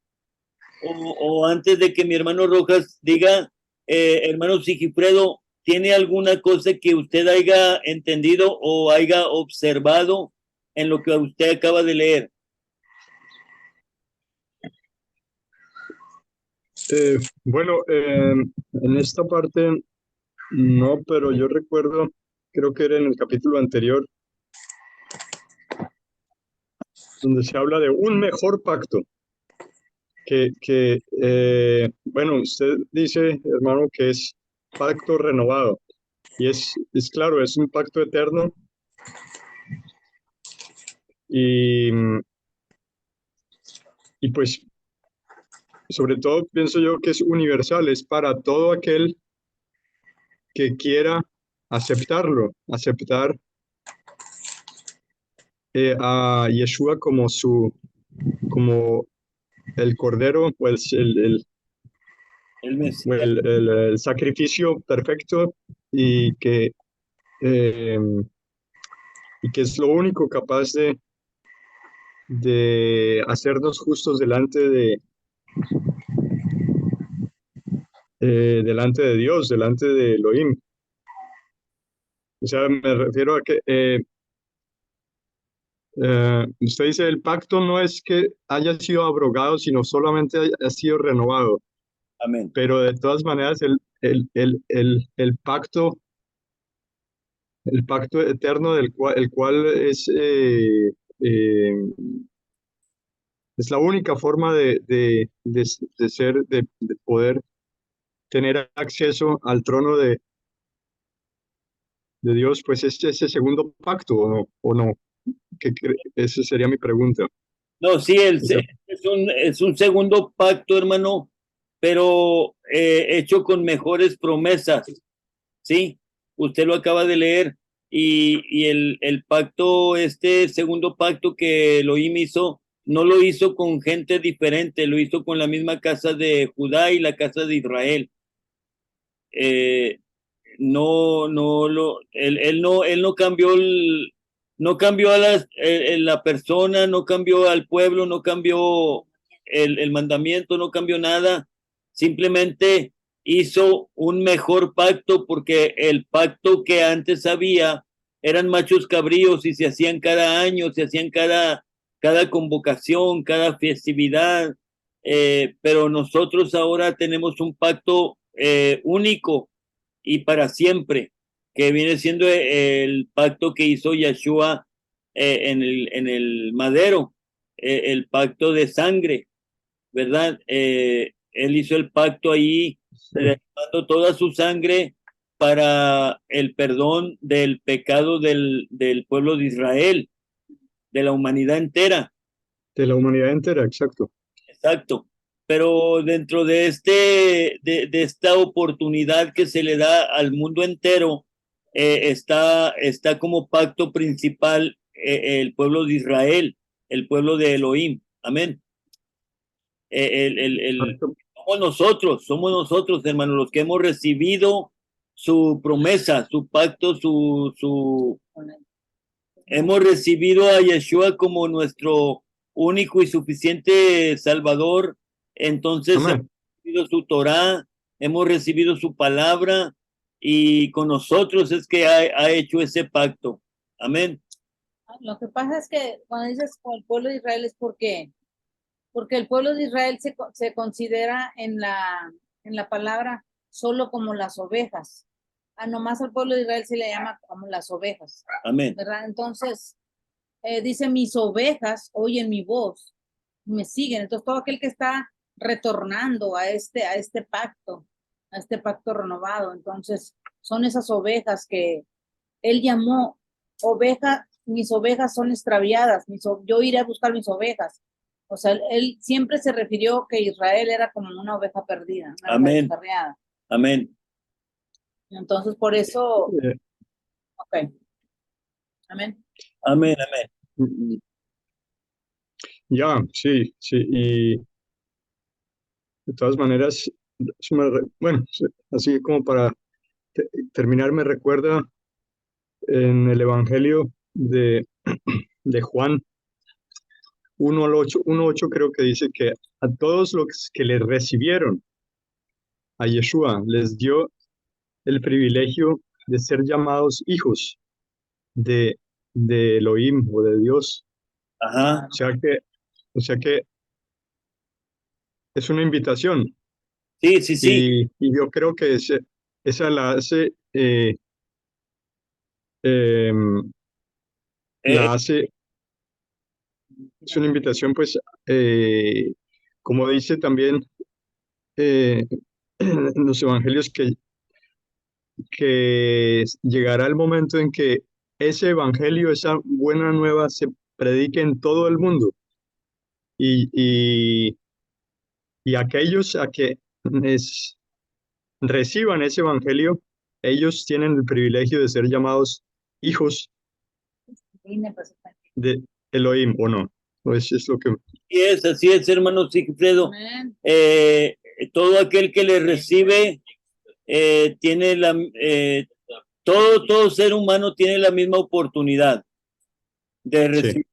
o antes de que mi hermano Rojas diga, hermano Sigifredo, ¿tiene alguna cosa que usted haya entendido o haya observado en lo que usted acaba de leer? Bueno, en esta parte no, pero yo recuerdo, creo que era en el capítulo anterior, donde se habla de un mejor pacto. Bueno, usted dice, hermano, que es pacto renovado. Y es claro, es un pacto eterno. Y pues, sobre todo, pienso yo que es universal, es para todo aquel que quiera aceptarlo, aceptar a Yeshua como el cordero, pues el sacrificio perfecto y que es lo único capaz de hacernos justos delante de Dios, delante de Elohim. O sea, me refiero a que usted dice, el pacto no es que haya sido abrogado, sino solamente ha sido renovado. Amén. Pero de todas maneras, el pacto eterno el cual es la única forma de poder tener acceso al trono de Dios, pues es ese segundo pacto, ¿o no? Esa sería mi pregunta. No, sí, O sea, es un segundo pacto, hermano, pero hecho con mejores promesas, ¿sí? Usted lo acaba de leer y el pacto, este segundo pacto que Elohim hizo, no lo hizo con gente diferente, lo hizo con la misma casa de Judá y la casa de Israel. Él no cambió no cambió a la persona, no cambió al pueblo, no cambió el mandamiento, no cambió nada, simplemente hizo un mejor pacto porque el pacto que antes había eran machos cabríos y se hacían cada año, se hacían cada convocación, cada festividad, pero nosotros ahora tenemos un pacto único y para siempre, que viene siendo el pacto que hizo Yeshua en el madero, el pacto de sangre, ¿verdad? Él hizo el pacto ahí, derramando toda su sangre para el perdón del pecado del pueblo de Israel, de la humanidad entera. de la humanidad entera, exacto. Exacto. Pero dentro de de esta oportunidad que se le da al mundo entero, está como pacto principal el pueblo de Israel, el pueblo de Elohim. Amén. Exacto. Somos nosotros, hermanos, los que hemos recibido su promesa, su pacto, hemos recibido a Yeshua como nuestro único y suficiente Salvador. Entonces Amén. hemos recibido su Torá, hemos recibido su palabra y con nosotros es que ha hecho ese pacto. Amén. Lo que pasa es que cuando dices con el pueblo de Israel es porque el pueblo de Israel se considera en la palabra solo como las ovejas. Nomás al pueblo de Israel se le llama como las ovejas, Amén. ¿verdad? Entonces, dice, mis ovejas oyen mi voz, me siguen. Entonces, todo aquel que está retornando a este pacto renovado, entonces, son esas ovejas que él llamó ovejas, mis ovejas son extraviadas, yo iré a buscar mis ovejas. O sea, él siempre se refirió que Israel era como una oveja perdida, una oveja Amén. descarriada. Amén. Entonces, por eso, ok. Amén. Amén. Amén. Ya, sí, sí. Y de todas maneras, bueno, así como para terminar, me recuerda en el Evangelio de Juan 1:8, 1:8 creo que dice que a todos los que le recibieron a Yeshua les dio el privilegio de ser llamados hijos de Elohim o de Dios. Ajá. O sea que es una invitación. Sí, sí, sí. Y yo creo que esa la hace, Eh, es una invitación, pues, como dice también en los evangelios, que llegará el momento en que ese evangelio, esa buena nueva, se predique en todo el mundo. Y aquellos a que reciban ese evangelio, ellos tienen el privilegio de ser llamados hijos de Elohim, ¿o no? Pues es lo que... así es, hermano Sigfredo. Amén. Todo aquel que le recibe tiene todo ser humano tiene la misma oportunidad de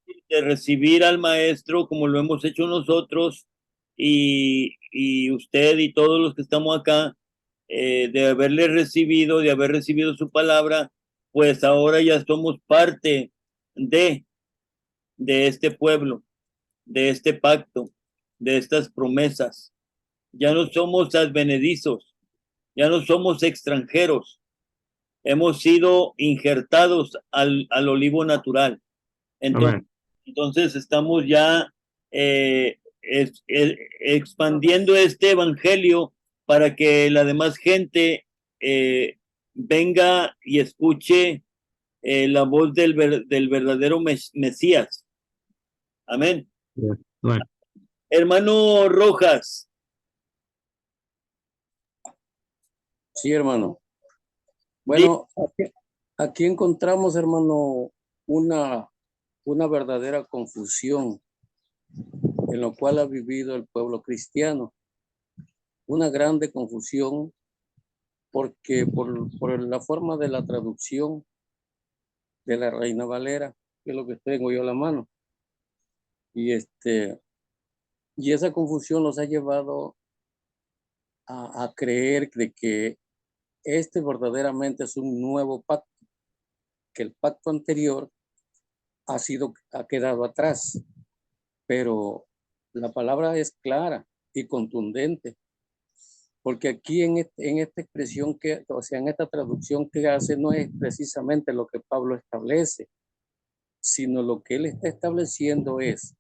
recibir al maestro como lo hemos hecho nosotros y usted y todos los que estamos acá, de haberle recibido, de haber recibido su palabra, pues ahora ya somos parte de este pueblo, de este pacto, de estas promesas. Ya no somos advenedizos, ya no somos extranjeros, hemos sido injertados al olivo natural. Entonces estamos ya expandiendo este evangelio para que la demás gente venga y escuche la voz del verdadero Mesías. Amén. Bueno. Hermano Rojas. Sí, hermano. Bueno, aquí encontramos, hermano, una verdadera confusión en lo cual ha vivido el pueblo cristiano. Una grande confusión porque por la forma de la traducción de la Reina Valera, que es lo que tengo yo a la mano. Y esa confusión los ha llevado a creer de que verdaderamente es un nuevo pacto, que el pacto anterior ha quedado atrás. Pero la palabra es clara y contundente, porque aquí en esta expresión en esta traducción que hace, no es precisamente lo que Pablo establece, sino lo que él está estableciendo es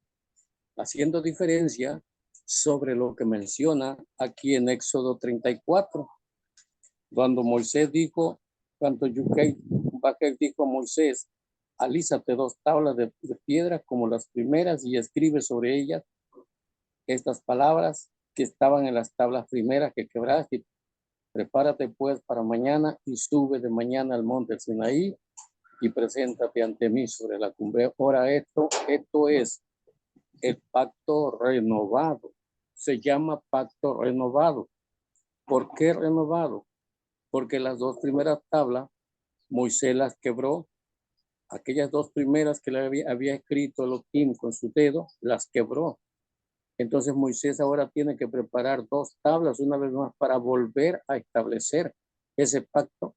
haciendo diferencia sobre lo que menciona aquí en Éxodo 34, cuando Moisés dijo, cuando Yuhei dijo a Moisés, alízate 2 tablas de piedra como las primeras y escribe sobre ellas estas palabras que estaban en las tablas primeras que quebraste. Prepárate pues para mañana y sube de mañana al monte Sinaí y preséntate ante mí sobre la cumbre. Ahora esto es el pacto renovado. Se llama pacto renovado. ¿Por qué renovado? Porque las 2 primeras tablas Moisés las quebró. Aquellas 2 primeras que le había escrito Elohim con su dedo, las quebró. Entonces Moisés ahora tiene que preparar 2 tablas una vez más para volver a establecer ese pacto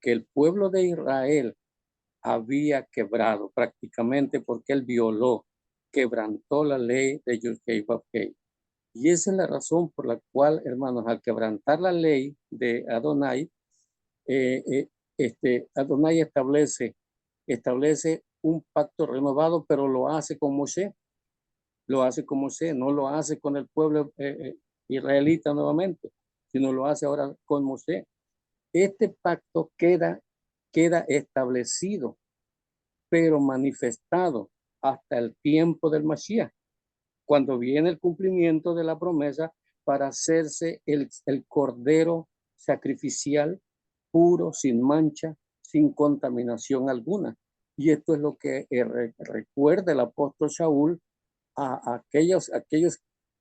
que el pueblo de Israel había quebrado prácticamente porque él quebrantó la ley de Yud-Heh-Vav-Heh. Y esa es la razón por la cual, hermanos, al quebrantar la ley de Adonai, Adonai establece un pacto renovado, pero lo hace con Moshe. Lo hace con Moshe, no lo hace con el pueblo israelita nuevamente, sino lo hace ahora con Moshe. Este pacto queda establecido, pero manifestado hasta el tiempo del Mashiach, cuando viene el cumplimiento de la promesa para hacerse el cordero sacrificial puro, sin mancha, sin contaminación alguna. Y esto es lo que recuerda el apóstol Shaul a aquellos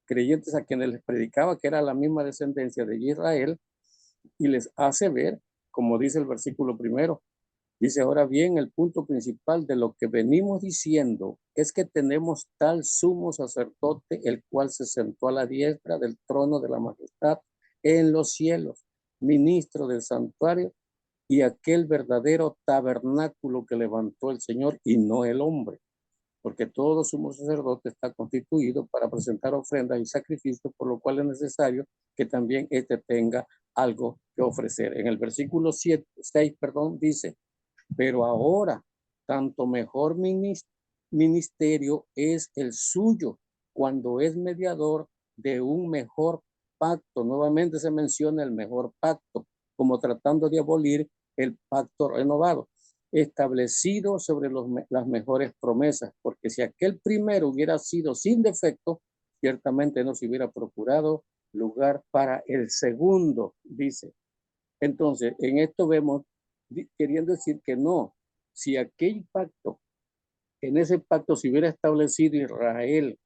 creyentes a quienes les predicaba que era la misma descendencia de Israel, y les hace ver, como dice el versículo 1, dice: ahora bien, el punto principal de lo que venimos diciendo es que tenemos tal sumo sacerdote, el cual se sentó a la diestra del trono de la majestad en los cielos, ministro del santuario y aquel verdadero tabernáculo que levantó el Señor y no el hombre, porque todo sumo sacerdote está constituido para presentar ofrendas y sacrificios, por lo cual es necesario que también tenga algo que ofrecer. En el versículo 6, dice: pero ahora tanto mejor ministerio es el suyo cuando es mediador de un mejor pacto. Nuevamente se menciona el mejor pacto, como tratando de abolir el pacto renovado, establecido sobre las mejores promesas, porque si aquel primero hubiera sido sin defecto, ciertamente no se hubiera procurado lugar para el segundo, dice. Entonces, en esto vemos, queriendo decir que no, si aquel pacto, en ese pacto se hubiera establecido Israel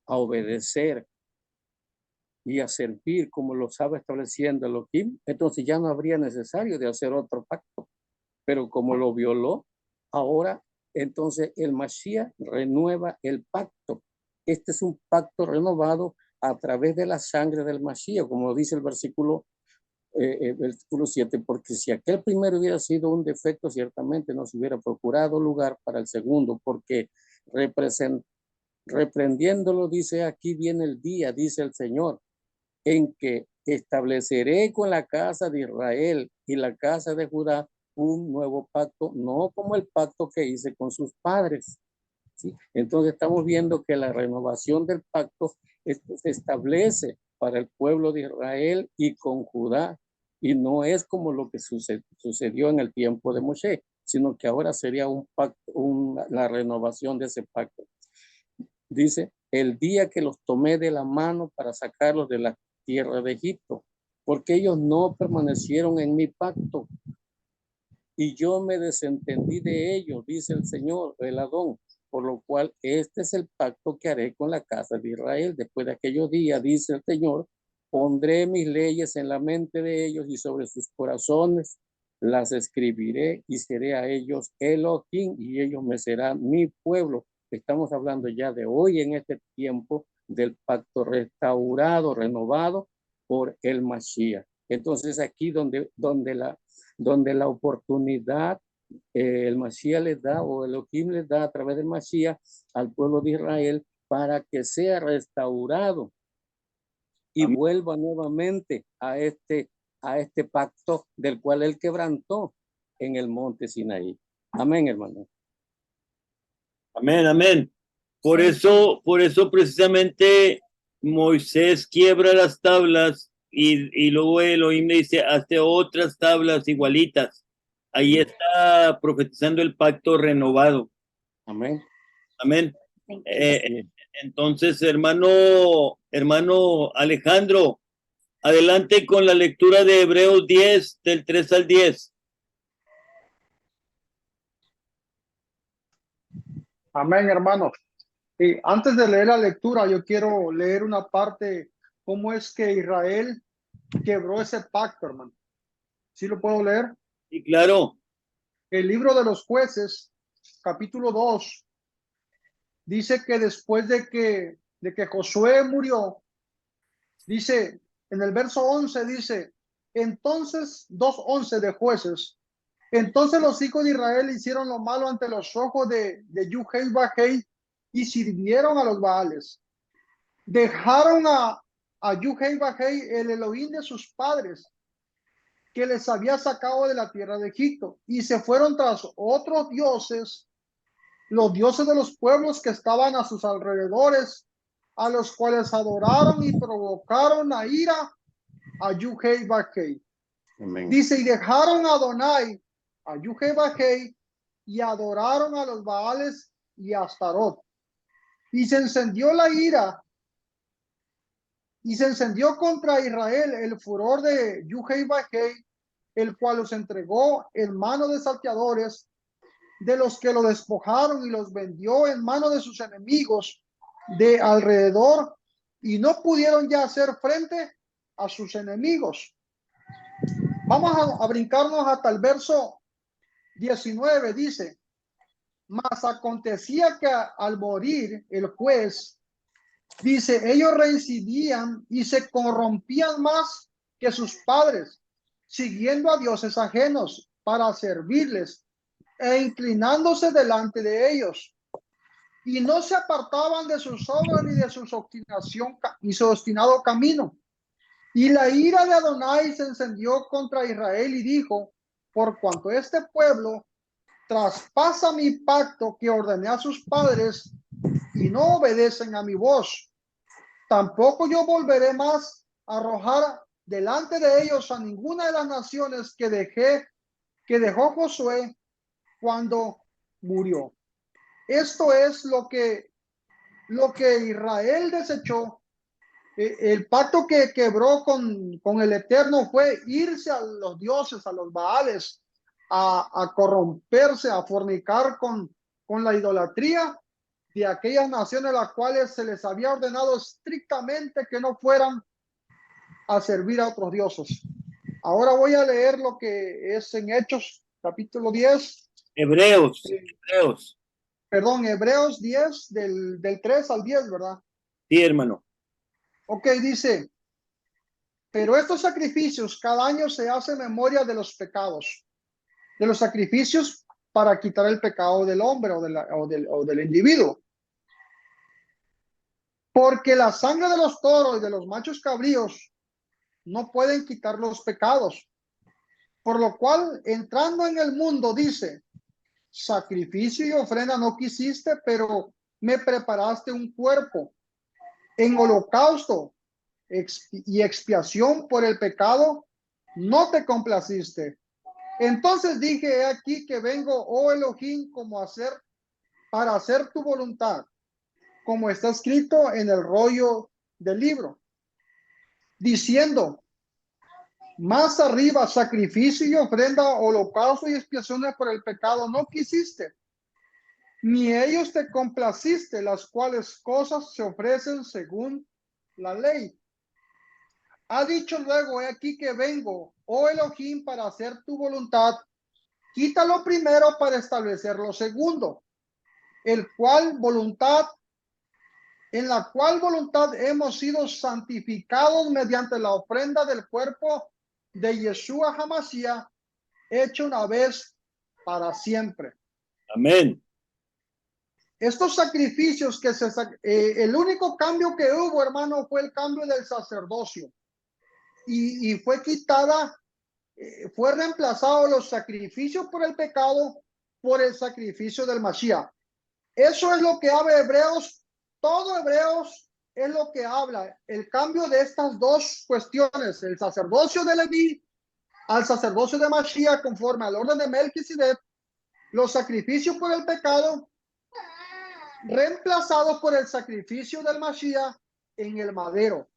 a obedecer y a servir como lo estaba estableciendo Elohim, entonces ya no habría necesario de hacer otro pacto. Pero como lo violó, ahora entonces el Mashiach renueva el pacto. Este es un pacto renovado a través de la sangre del Mashiach, como dice el versículo 7, porque si aquel primero hubiera sido un defecto, ciertamente no se hubiera procurado lugar para el segundo, porque reprendiéndolo, dice: aquí viene el día, dice el Señor, en que estableceré con la casa de Israel y la casa de Judá un nuevo pacto, no como el pacto que hice con sus padres, ¿sí? Entonces estamos viendo que la renovación del pacto se establece para el pueblo de Israel y con Judá, y no es como lo que sucedió en el tiempo de Moshe, sino que ahora sería un pacto, la renovación de ese pacto. Dice, el día que los tomé de la mano para sacarlos de la tierra de Egipto, porque ellos no permanecieron en mi pacto, y yo me desentendí de ellos, dice el Señor, el Adón, por lo cual este es el pacto que haré con la casa de Israel. Después de aquellos días, dice el Señor, pondré mis leyes en la mente de ellos y sobre sus corazones las escribiré y seré a ellos Elohim y ellos me serán mi pueblo. Estamos hablando ya de hoy en este tiempo del pacto restaurado, renovado por el Mashiach. Entonces aquí donde la oportunidad el Mashiach les da, o Elohim les da a través del Mashiach al pueblo de Israel para que sea restaurado y Amén. vuelva nuevamente a este pacto del cual él quebrantó en el monte Sinaí. Amén, hermano. Amén, amén. Por eso precisamente Moisés quiebra las tablas y luego Elohim le dice, hazte otras tablas igualitas. Ahí está profetizando el pacto renovado. Amén. Amén. Así Entonces, hermano Alejandro, adelante con la lectura de Hebreos 10, del 3 al 10. Amén, hermanos. Y antes de leer la lectura, yo quiero leer una parte, cómo es que Israel quebró ese pacto, hermano. ¿Sí lo puedo leer? Y claro, El libro de los jueces, capítulo 2, dice que después de que Josué murió, dice, en el verso 11 dice, entonces, 2:11 de Jueces, entonces los hijos de Israel hicieron lo malo ante los ojos de Yuhei Bajei y sirvieron a los Baales. Dejaron a Yuhei Bajei, el Elohim de sus padres, que les había sacado de la tierra de Egipto, y se fueron tras otros dioses, los dioses de los pueblos que estaban a sus alrededores, a los cuales adoraron y provocaron la ira a Yuhei Bajei. Dice, y dejaron a Adonai, a Yuhei Bajei, y adoraron a los Baales y a Astarot. Y se encendió la ira, y se encendió contra Israel el furor de Yuhei Bajei, el cual los entregó en mano de salteadores, de los que lo despojaron y los vendió en mano de sus enemigos de alrededor, y no pudieron ya hacer frente a sus enemigos. Vamos a brincarnos hasta el verso 19, dice, mas acontecía que al morir el juez, dice, ellos reincidían y se corrompían más que sus padres, siguiendo a dioses ajenos para servirles e inclinándose delante de ellos, y no se apartaban de sus obras ni de su obstinación y su obstinado camino. Y la ira de Adonai se encendió contra Israel y dijo, por cuanto este pueblo traspasa mi pacto que ordené a sus padres y no obedecen a mi voz, tampoco yo volveré más a arrojar delante de ellos a ninguna de las naciones que dejó Josué cuando murió. Esto es lo que Israel desechó. El pacto que quebró con el Eterno fue irse a los dioses, a los Baales, a corromperse, a fornicar con la idolatría de aquellas naciones a las cuales se les había ordenado estrictamente que no fueran a servir a otros dioses. Ahora voy a leer lo que es en Hechos, capítulo 10. Hebreos. Perdón, Hebreos 10, del 3 al 10, ¿verdad? Sí, hermano. Ok, dice, pero estos sacrificios cada año se hace memoria de los pecados, de los sacrificios para quitar el pecado del hombre o del individuo. Porque la sangre de los toros y de los machos cabríos no pueden quitar los pecados. Por lo cual, entrando en el mundo, dice, sacrificio y ofrenda no quisiste, pero me preparaste un cuerpo. En holocausto y expiación por el pecado no te complaciste. Entonces dije, he aquí que vengo, oh Elohim, para hacer tu voluntad, como está escrito en el rollo del libro, diciendo, más arriba sacrificio y ofrenda, holocausto y expiaciones por el pecado no quisiste, ni ellos te complaciste, las cuales cosas se ofrecen según la ley. Ha dicho luego, he aquí que vengo, oh Elohim, para hacer tu voluntad. Quita lo primero para establecer lo segundo, en la cual voluntad hemos sido santificados mediante la ofrenda del cuerpo de Yeshua Hamashiach, hecho una vez para siempre. Amén. Estos sacrificios el único cambio que hubo, hermano, fue el cambio del sacerdocio, y fue quitada, fue reemplazado los sacrificios por el pecado por el sacrificio del Mashiach. Eso es lo que habla Hebreos. Todo Hebreos es lo que habla, el cambio de estas dos cuestiones, el sacerdocio de Leví al sacerdocio de Mashiach conforme al orden de Melquisedec, los sacrificios por el pecado reemplazados por el sacrificio del Mashiach en el madero.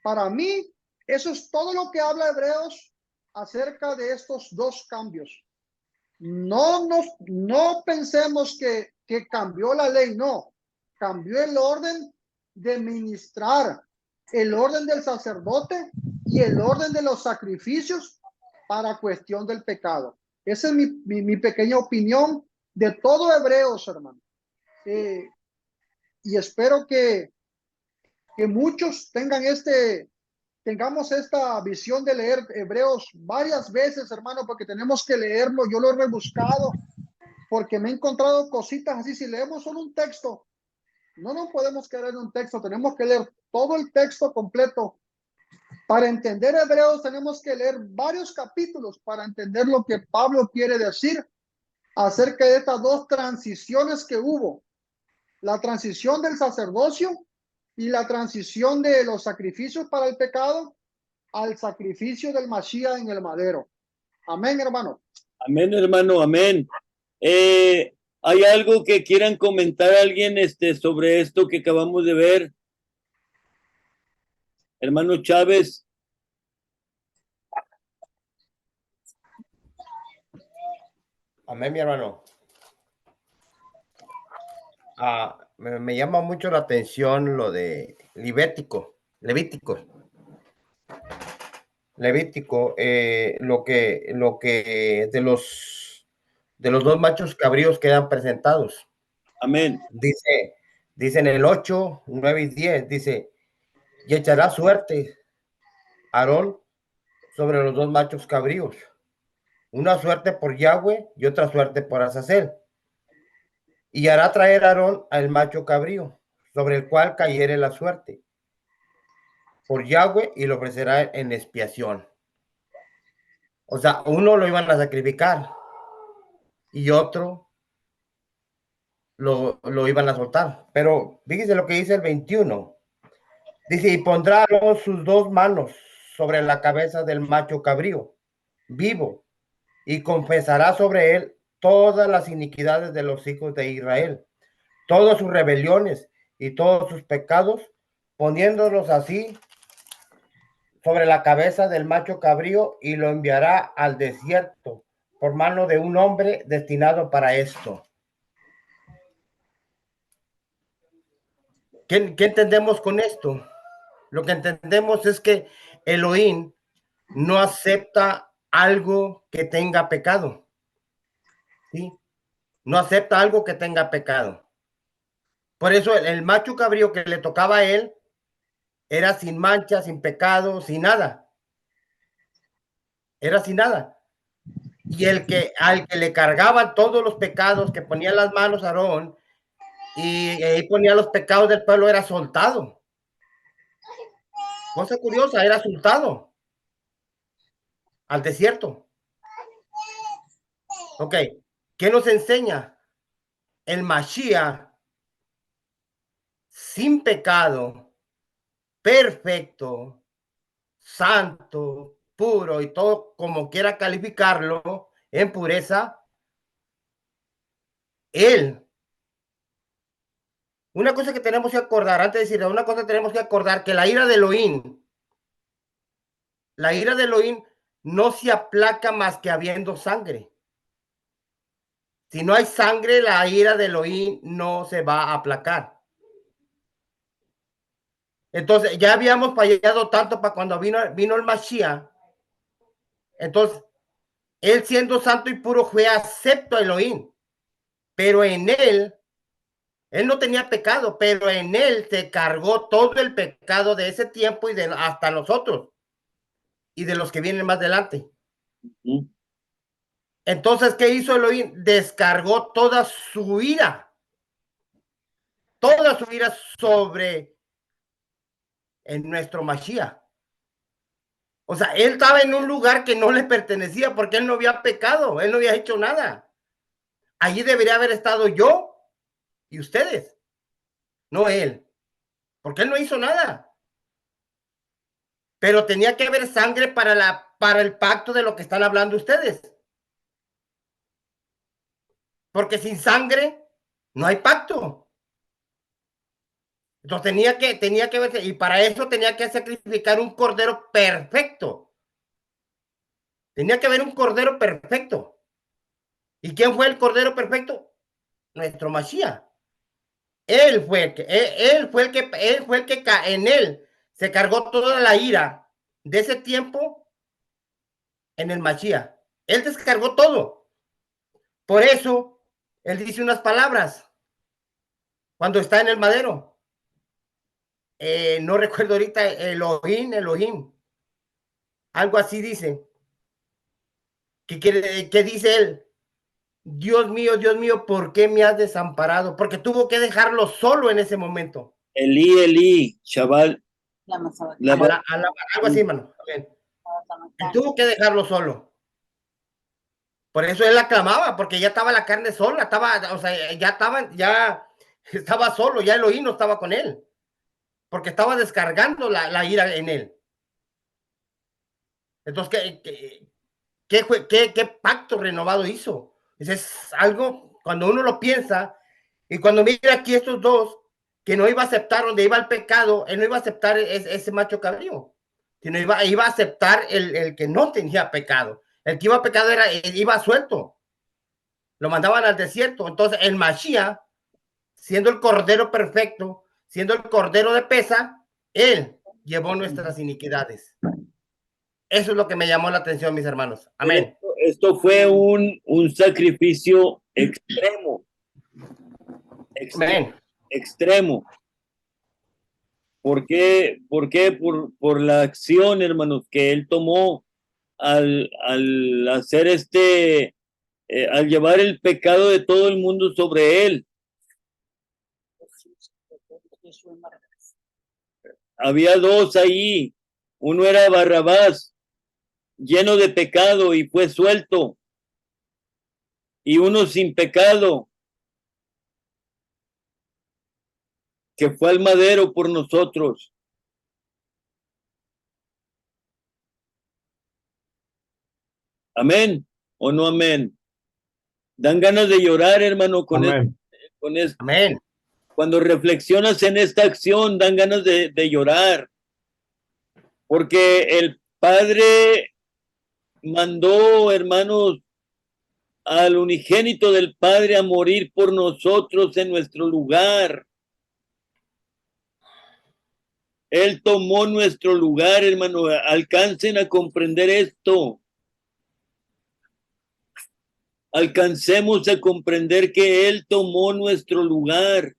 Para mí, eso es todo lo que habla Hebreos acerca de estos dos cambios. No pensemos que cambió la ley, no. Cambió el orden de ministrar, el orden del sacerdote y el orden de los sacrificios para cuestión del pecado. Esa es mi pequeña opinión de todo Hebreos, hermano. Y espero que muchos tengamos esta visión de leer Hebreos varias veces, hermano, porque tenemos que leerlo. Yo lo he rebuscado porque me he encontrado cositas así. Si leemos solo un texto, no nos podemos quedar en un texto, tenemos que leer todo el texto completo. Para entender Hebreos tenemos que leer varios capítulos para entender lo que Pablo quiere decir acerca de estas dos transiciones que hubo: la transición del sacerdocio y la transición de los sacrificios para el pecado al sacrificio del Mashiach en el madero. Amén, hermano. Amén, hermano, amén. ¿Hay algo que quieran comentar alguien sobre esto que acabamos de ver? Hermano Chávez. Amén, mi hermano. Me llama mucho la atención lo de Levítico, lo que de los dos machos cabríos quedan presentados. Amén. Dice en el 8, 9 y 10, dice, y echará suerte Aarón sobre los dos machos cabríos, una suerte por Yahweh y otra suerte por Azazel. Y hará traer a Aarón al macho cabrío, sobre el cual cayere la suerte, por Yahweh, y lo ofrecerá en expiación. O sea, uno lo iban a sacrificar y otro lo iban a soltar. Pero fíjese lo que dice el 21. Dice, y pondrá sus dos manos sobre la cabeza del macho cabrío vivo, y confesará sobre él todas las iniquidades de los hijos de Israel, todas sus rebeliones y todos sus pecados, poniéndolos así sobre la cabeza del macho cabrío, y lo enviará al desierto por mano de un hombre destinado para esto. ¿Qué entendemos con esto? Lo que entendemos es que Elohim no acepta algo que tenga pecado. ¿Sí? No acepta algo que tenga pecado. Por eso el macho cabrío que le tocaba a él era sin mancha, sin pecado, sin nada. Era sin nada. Y al que le cargaban todos los pecados, que ponía las manos a Aarón, y ahí ponía los pecados del pueblo, era soltado. Cosa curiosa, era soltado al desierto. Ok, ¿Qué nos enseña? El Mashiach, sin pecado, perfecto, santo, puro y todo como quiera calificarlo, en pureza, él. Una cosa que tenemos que acordar, antes de decir una cosa tenemos que acordar, que la ira de Elohim no se aplaca más que habiendo sangre. Si no hay sangre, la ira de Elohim no se va a aplacar. Entonces, ya habíamos fallado tanto para cuando vino el Mashiach. Entonces, él siendo santo y puro fue acepto a Elohim. Pero en él no tenía pecado, pero en él se cargó todo el pecado de ese tiempo y de hasta nosotros y de los que vienen más adelante. Entonces, ¿qué hizo Elohim? Descargó toda su ira sobre en nuestro Mashiach. O sea, él estaba en un lugar que no le pertenecía porque él no había pecado, él no había hecho nada. Allí debería haber estado yo y ustedes, no él, porque él no hizo nada. Pero tenía que haber sangre para el pacto de lo que están hablando ustedes. Porque sin sangre no hay pacto. Entonces tenía que verse, y para eso tenía que sacrificar un cordero perfecto. Tenía que haber un cordero perfecto. ¿Y quién fue el cordero perfecto? Nuestro Mashiach. Él fue el que en él se cargó toda la ira de ese tiempo en el Mashiach. Él descargó todo. Por eso, él dice unas palabras cuando está en el madero. No recuerdo ahorita, Elohim. Algo así dice. ¿Qué dice él? Dios mío, ¿por qué me has desamparado? Porque tuvo que dejarlo solo en ese momento. Elí, chaval. Algo así, hermano. Y tuvo que dejarlo solo. Por eso él aclamaba, porque ya estaba la carne sola, ya estaba solo, ya Elohim no estaba con él, porque estaba descargando la ira en él. Entonces, ¿qué pacto renovado hizo? Es algo, cuando uno lo piensa, y cuando mira aquí estos dos, que no iba a aceptar donde iba el pecado, él no iba a aceptar ese macho cabrío, sino iba a aceptar el que no tenía pecado. El que iba a pecado iba suelto. Lo mandaban al desierto. Entonces el Mashiach, siendo el cordero perfecto, siendo el cordero de pesa, él llevó nuestras iniquidades. Eso es lo que me llamó la atención, mis hermanos. Amén. Esto fue un sacrificio extremo. Amén. Extremo. ¿Por qué? Por la acción, hermanos, que él tomó al hacer al llevar el pecado de todo el mundo sobre él. Había dos ahí. Uno era Barrabás, lleno de pecado y fue suelto. Y uno sin pecado, que fue al madero por nosotros. Amén o no amén. Dan ganas de llorar, hermano, con esto. Amén. Cuando reflexionas en esta acción, dan ganas de llorar. Porque el Padre mandó, hermanos, al unigénito del Padre a morir por nosotros en nuestro lugar. Él tomó nuestro lugar, hermano. Alcancen a comprender esto. Alcancemos a comprender que Él tomó nuestro lugar.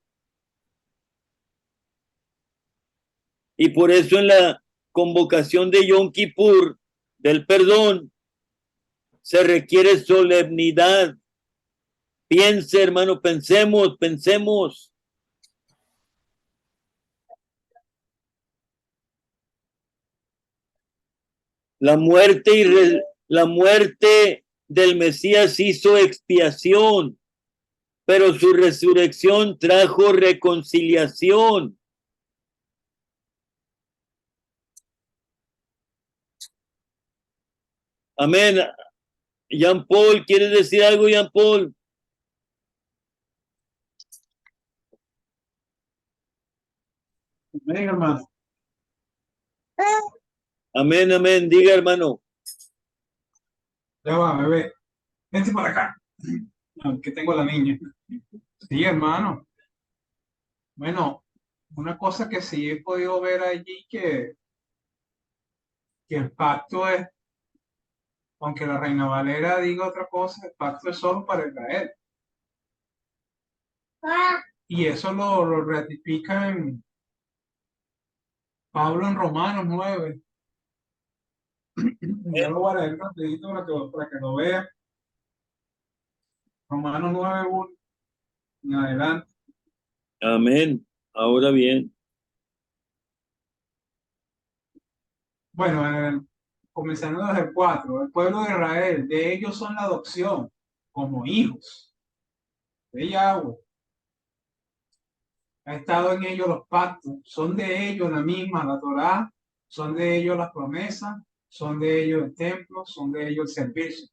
Y por eso en la convocación de Yom Kippur, del perdón, se requiere solemnidad. Piense, hermano, pensemos. La muerte del Mesías hizo expiación, pero su resurrección trajo reconciliación. Amén. Jean Paul, ¿quieres decir algo, Jean Paul? Amén, hermano. Amén, amén. Diga, hermano. Ya va, bebé. Vente para acá. No, que tengo a la niña. Sí, hermano. Bueno, una cosa que sí he podido ver allí que el pacto es, aunque la Reina Valera diga otra cosa, el pacto es solo para Israel. Y eso lo ratifica en Pablo en Romanos 9. Ya lo voy a leer rapidito para que lo vea. Romanos 9:1 en adelante. Amén. Ahora bien. Bueno, comenzando desde el 4, el pueblo de Israel, de ellos son la adopción como hijos de Yahweh. Ha estado en ellos los pactos, son de ellos la misma, la Torá, son de ellos las promesas, son de ellos el templo, son de ellos el servicio.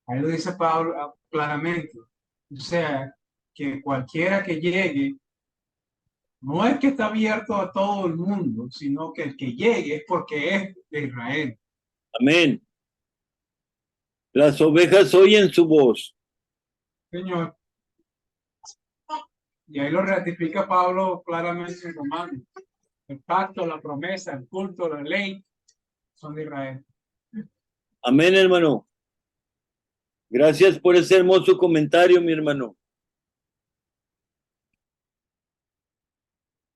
Ahí lo dice Pablo claramente. O sea, que cualquiera que llegue, no es que está abierto a todo el mundo, sino que el que llegue es porque es de Israel. Amén. Las ovejas oyen su voz. Señor. Y ahí lo ratifica Pablo claramente en Romanos. El pacto, la promesa, el culto, la ley son de Israel. Amén, hermano. Gracias por ese hermoso comentario, mi hermano.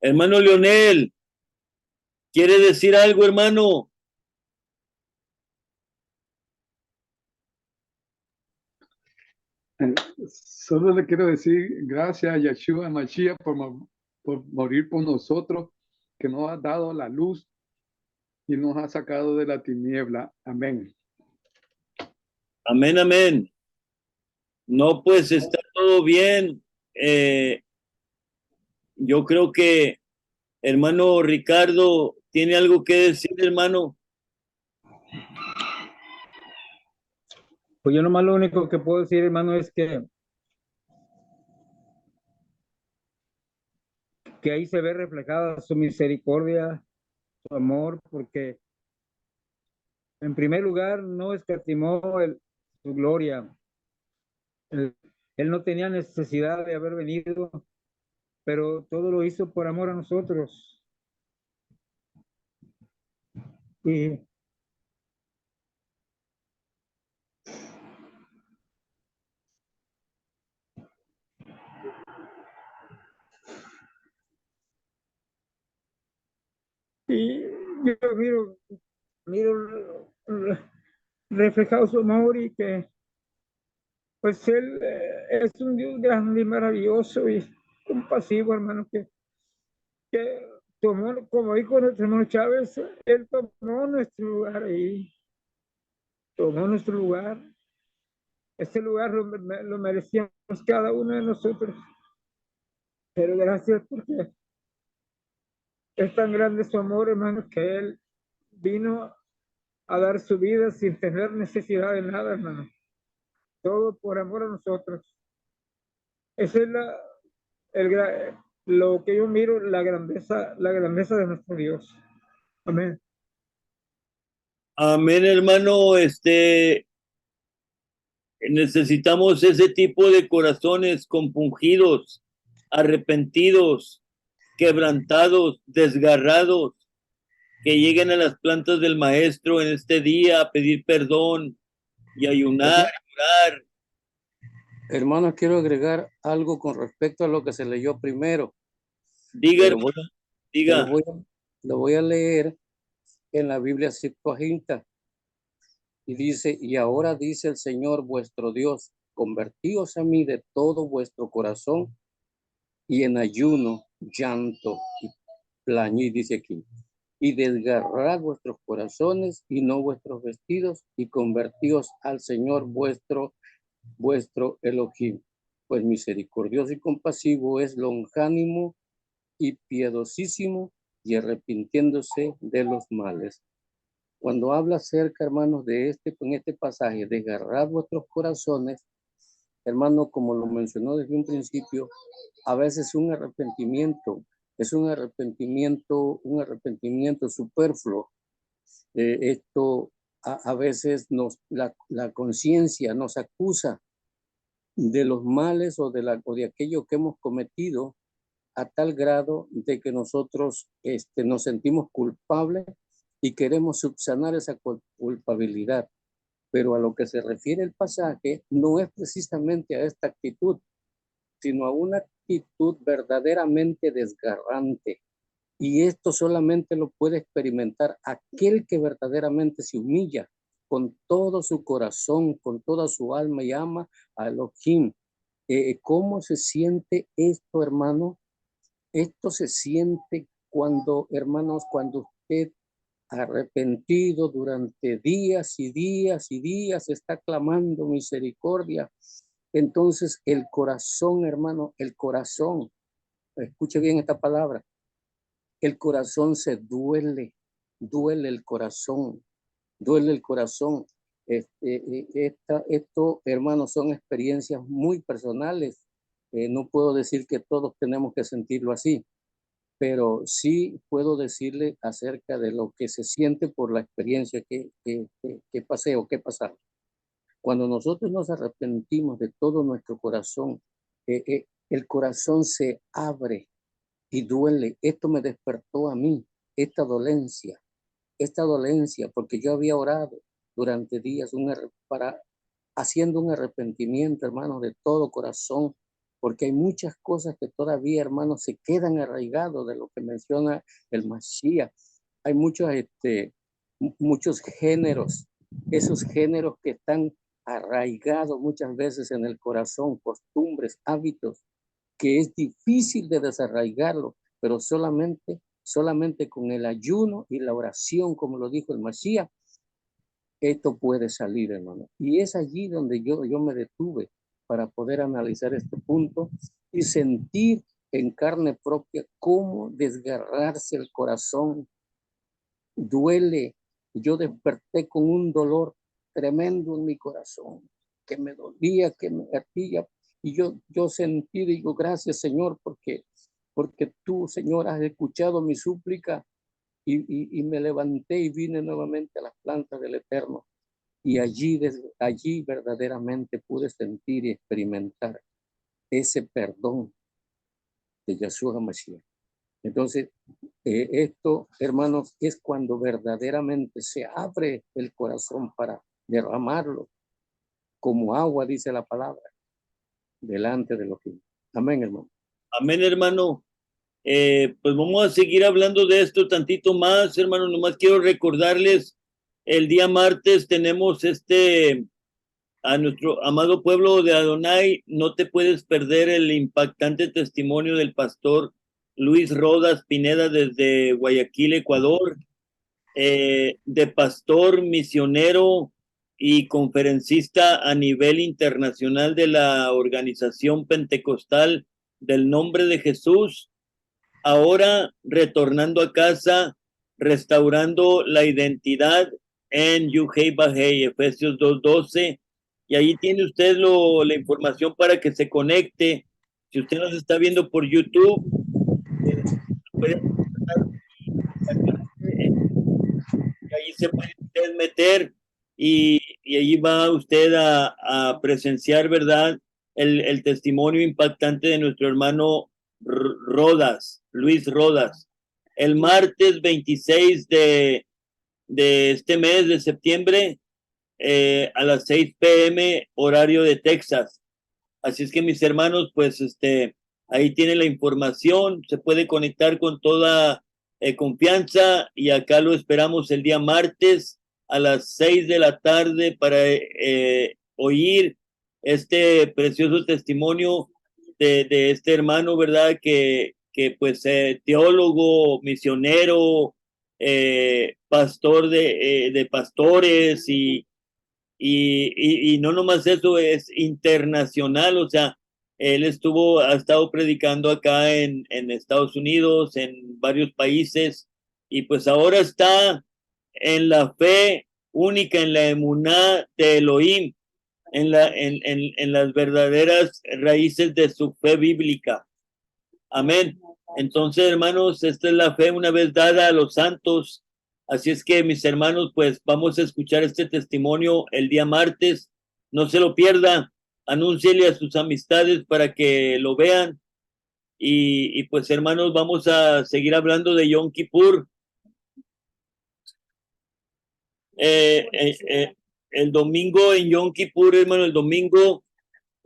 Hermano Leonel, ¿quiere decir algo, hermano? Solo le quiero decir gracias a Yeshua Mashiach por morir por nosotros, que nos ha dado la luz y nos ha sacado de la tiniebla. Amén. Amén, amén. No, pues está todo bien. Yo creo que hermano Ricardo tiene algo que decir, hermano. Pues yo nomás lo único que puedo decir, hermano, es que ahí se ve reflejada su misericordia, su amor, porque en primer lugar no escatimó su gloria. Él no tenía necesidad de haber venido, pero todo lo hizo por amor a nosotros. Y yo miro reflejado su amor y que pues él es un Dios grande y maravilloso y compasivo, hermano, que tomó, como dijo nuestro hermano Chávez, él tomó nuestro lugar ahí, tomó nuestro lugar. Ese lugar lo merecíamos cada uno de nosotros. Pero gracias porque es tan grande su amor, hermano, que él vino a dar su vida sin tener necesidad de nada, hermano. Todo por amor a nosotros. Esa es lo que yo miro, la grandeza de nuestro Dios. Amén. Amén, hermano. Necesitamos ese tipo de corazones compungidos, arrepentidos, quebrantados, desgarrados, que lleguen a las plantas del Maestro en este día a pedir perdón y ayunar, orar. Hermanos, quiero agregar algo con respecto a lo que se leyó primero. Diga, hermano, diga. Lo voy a leer en la Biblia Septuaginta. Y dice, y ahora dice el Señor vuestro Dios, convertíos a mí de todo vuestro corazón y en ayuno, llanto y plañid, dice aquí. y desgarrad vuestros corazones y no vuestros vestidos, y convertíos al Señor vuestro Elohim. Pues misericordioso y compasivo es, longánimo y piadosísimo, y arrepintiéndose de los males. Cuando habla acerca, hermanos, con este pasaje, desgarrad vuestros corazones, hermano, como lo mencionó desde un principio, a veces es un arrepentimiento superfluo. Esto a veces la conciencia nos acusa de los males o de aquello que hemos cometido, a tal grado de que nosotros nos sentimos culpables y queremos subsanar esa culpabilidad. Pero a lo que se refiere el pasaje no es precisamente a esta actitud, sino a una actitud verdaderamente desgarrante. Y esto solamente lo puede experimentar aquel que verdaderamente se humilla con todo su corazón, con toda su alma y ama a Elohim. ¿Cómo se siente esto, hermano? Esto se siente cuando, hermanos, cuando usted arrepentido durante días y días y días está clamando misericordia. Entonces el corazón, hermano, el corazón, escuche bien esta palabra, el corazón se duele el corazón, duele el corazón. Esto, hermanos, son experiencias muy personales. No puedo decir que todos tenemos que sentirlo así, pero sí puedo decirle acerca de lo que se siente por la experiencia que pasé o que pasamos. Cuando nosotros nos arrepentimos de todo nuestro corazón, el corazón se abre y duele. Esto me despertó a mí, esta dolencia, porque yo había orado durante días haciendo un arrepentimiento, hermano, de todo corazón, porque hay muchas cosas que todavía, hermanos, se quedan arraigados de lo que menciona el Mashiach. Hay muchos géneros, esos géneros que están arraigados muchas veces en el corazón, costumbres, hábitos, que es difícil de desarraigarlo, pero solamente con el ayuno y la oración, como lo dijo el Mashiach, esto puede salir, hermano. Y es allí donde yo me detuve para poder analizar este punto y sentir en carne propia cómo desgarrarse el corazón. Duele. Yo desperté con un dolor tremendo en mi corazón, que me dolía, que me ardía. Y yo sentí, digo, gracias, Señor, porque tú, Señor, has escuchado mi súplica y me levanté y vine nuevamente a las plantas del Eterno. Y allí verdaderamente pude sentir y experimentar ese perdón de Yeshua Mashiach. Entonces, esto, hermanos, es cuando verdaderamente se abre el corazón para derramarlo como agua, dice la palabra, delante de Elohim. Amén, hermano. Amén, hermano. Pues vamos a seguir hablando de esto tantito más, hermano. Nomás quiero recordarles, el día martes tenemos a nuestro amado pueblo de Adonai. No te puedes perder el impactante testimonio del pastor Luis Rodas Pineda desde Guayaquil, Ecuador, de pastor misionero y conferencista a nivel internacional de la organización pentecostal del Nombre de Jesús, ahora retornando a casa, restaurando la identidad en Yuhei Bajei, Efesios 2:12, y ahí tiene usted la información para que se conecte. Si usted nos está viendo por YouTube, puede y ahí se puede usted meter y ahí va usted a presenciar, ¿verdad? El testimonio impactante de nuestro hermano Rodas, Luis Rodas. El martes 26 de este mes de septiembre, a las 6 p.m. horario de Texas. Así es que, mis hermanos, pues ahí tiene la información, se puede conectar con toda confianza, y acá lo esperamos el día martes a las 6 de la tarde para oír este precioso testimonio de este hermano, ¿verdad? Que pues teólogo, misionero, pastor de pastores y no nomás eso, es internacional, o sea, él ha estado predicando acá en Estados Unidos, en varios países, y pues ahora está en la fe única, en la emuná de Elohim, en las verdaderas raíces de su fe bíblica. Amén. Entonces, hermanos, esta es la fe una vez dada a los santos. Así es que, mis hermanos, pues vamos a escuchar este testimonio el día martes. No se lo pierda. Anúnciele a sus amistades para que lo vean. Y pues, hermanos, vamos a seguir hablando de Yom Kippur. El domingo en Yom Kippur, hermano, el domingo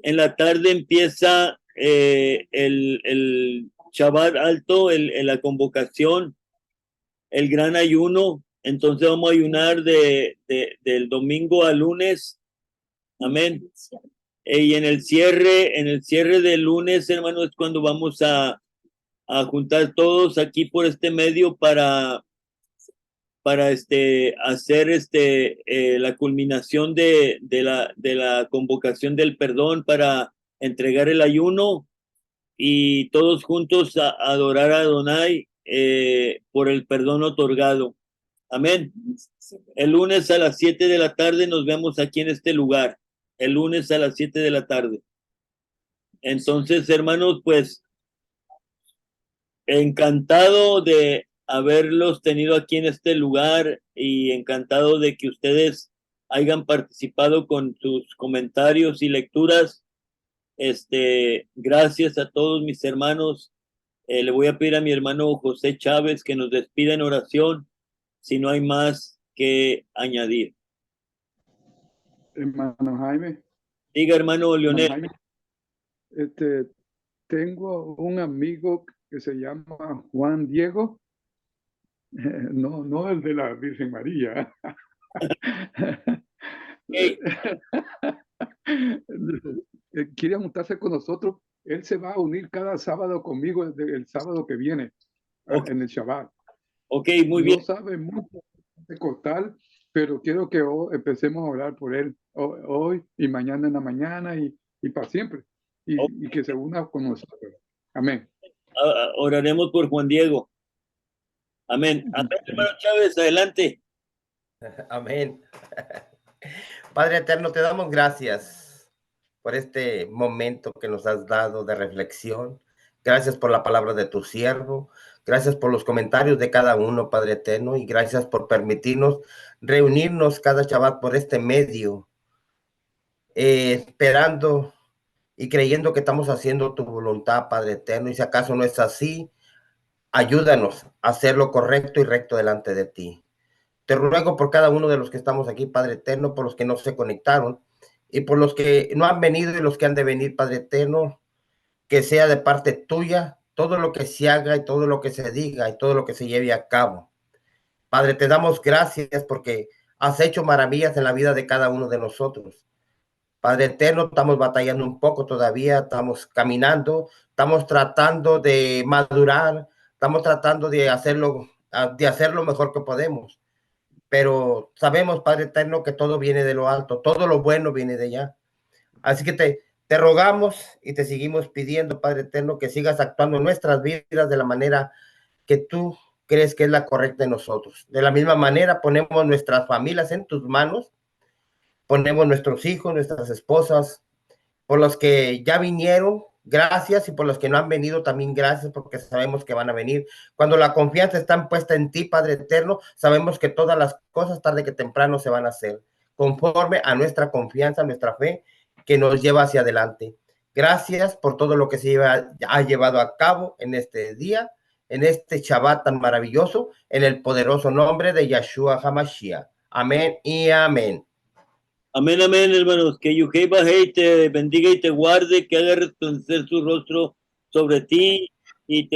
en la tarde empieza el Shabbat alto, la convocación, el gran ayuno. Entonces vamos a ayunar del domingo al lunes. Amén. Y en el cierre del lunes, hermano, es cuando vamos a juntar todos aquí por este medio para hacer la culminación de la convocación del perdón, para entregar el ayuno y todos juntos a adorar a Adonai por el perdón otorgado. Amén. El lunes a las 7 de la tarde nos vemos aquí en este lugar. El lunes a las 7 de la tarde. Entonces, hermanos, pues encantado de haberlos tenido aquí en este lugar y encantado de que ustedes hayan participado con sus comentarios y lecturas. Gracias a todos mis hermanos. Le voy a pedir a mi hermano José Chávez que nos despida en oración, si no hay más que añadir. Hermano Jaime. Diga, hermano Leonel. Jaime, tengo un amigo que se llama Juan Diego, no el de la Virgen María. Quiere juntarse con nosotros. Él se va a unir cada sábado conmigo el sábado que viene, en el Shabbat. Ok, muy bien. No sabe mucho de costal, pero quiero que empecemos a orar por él hoy y mañana en la mañana y para siempre. Y que se una con nosotros. Amén. Oraremos por Juan Diego. Amén. Amén, hermano Chávez, adelante. Amén. Padre eterno, te damos gracias por este momento que nos has dado de reflexión. Gracias por la palabra de tu siervo. Gracias por los comentarios de cada uno, Padre eterno, y gracias por permitirnos reunirnos cada Shabbat por este medio, esperando y creyendo que estamos haciendo tu voluntad, Padre eterno. Y si acaso no es así, ayúdanos a hacer lo correcto y recto delante de ti. Te ruego por cada uno de los que estamos aquí, Padre eterno, por los que no se conectaron y por los que no han venido y los que han de venir, Padre eterno, que sea de parte tuya todo lo que se haga y todo lo que se diga y todo lo que se lleve a cabo. Padre, te damos gracias porque has hecho maravillas en la vida de cada uno de nosotros. Padre eterno, estamos batallando un poco todavía, estamos caminando, estamos tratando de madurar, estamos tratando de hacerlo mejor que podemos. Pero sabemos, Padre eterno, que todo viene de lo alto, todo lo bueno viene de allá. Así que te rogamos y te seguimos pidiendo, Padre eterno, que sigas actuando en nuestras vidas de la manera que tú crees que es la correcta en nosotros. De la misma manera, ponemos nuestras familias en tus manos, ponemos nuestros hijos, nuestras esposas, por los que ya vinieron, gracias, y por los que no han venido también gracias, porque sabemos que van a venir. Cuando la confianza está puesta en ti, Padre eterno, sabemos que todas las cosas tarde que temprano se van a hacer, conforme a nuestra confianza, nuestra fe, que nos lleva hacia adelante. Gracias por todo lo que ha llevado a cabo en este día, en este Shabbat tan maravilloso, en el poderoso nombre de Yeshua HaMashiach. Amén y amén. Amén, amén, hermanos. Que Yuhei Bajei te bendiga y te guarde, que haga resplandecer su rostro sobre ti y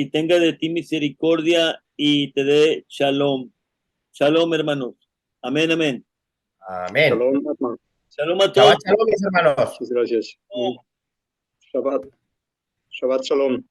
tenga de ti misericordia y te dé shalom. Shalom, hermanos. Amén, amén. Amén. Shalom, hermano. Shalom a todos. Shabbat shalom, mis hermanos. Muchas gracias. Shabbat. Shabbat shalom.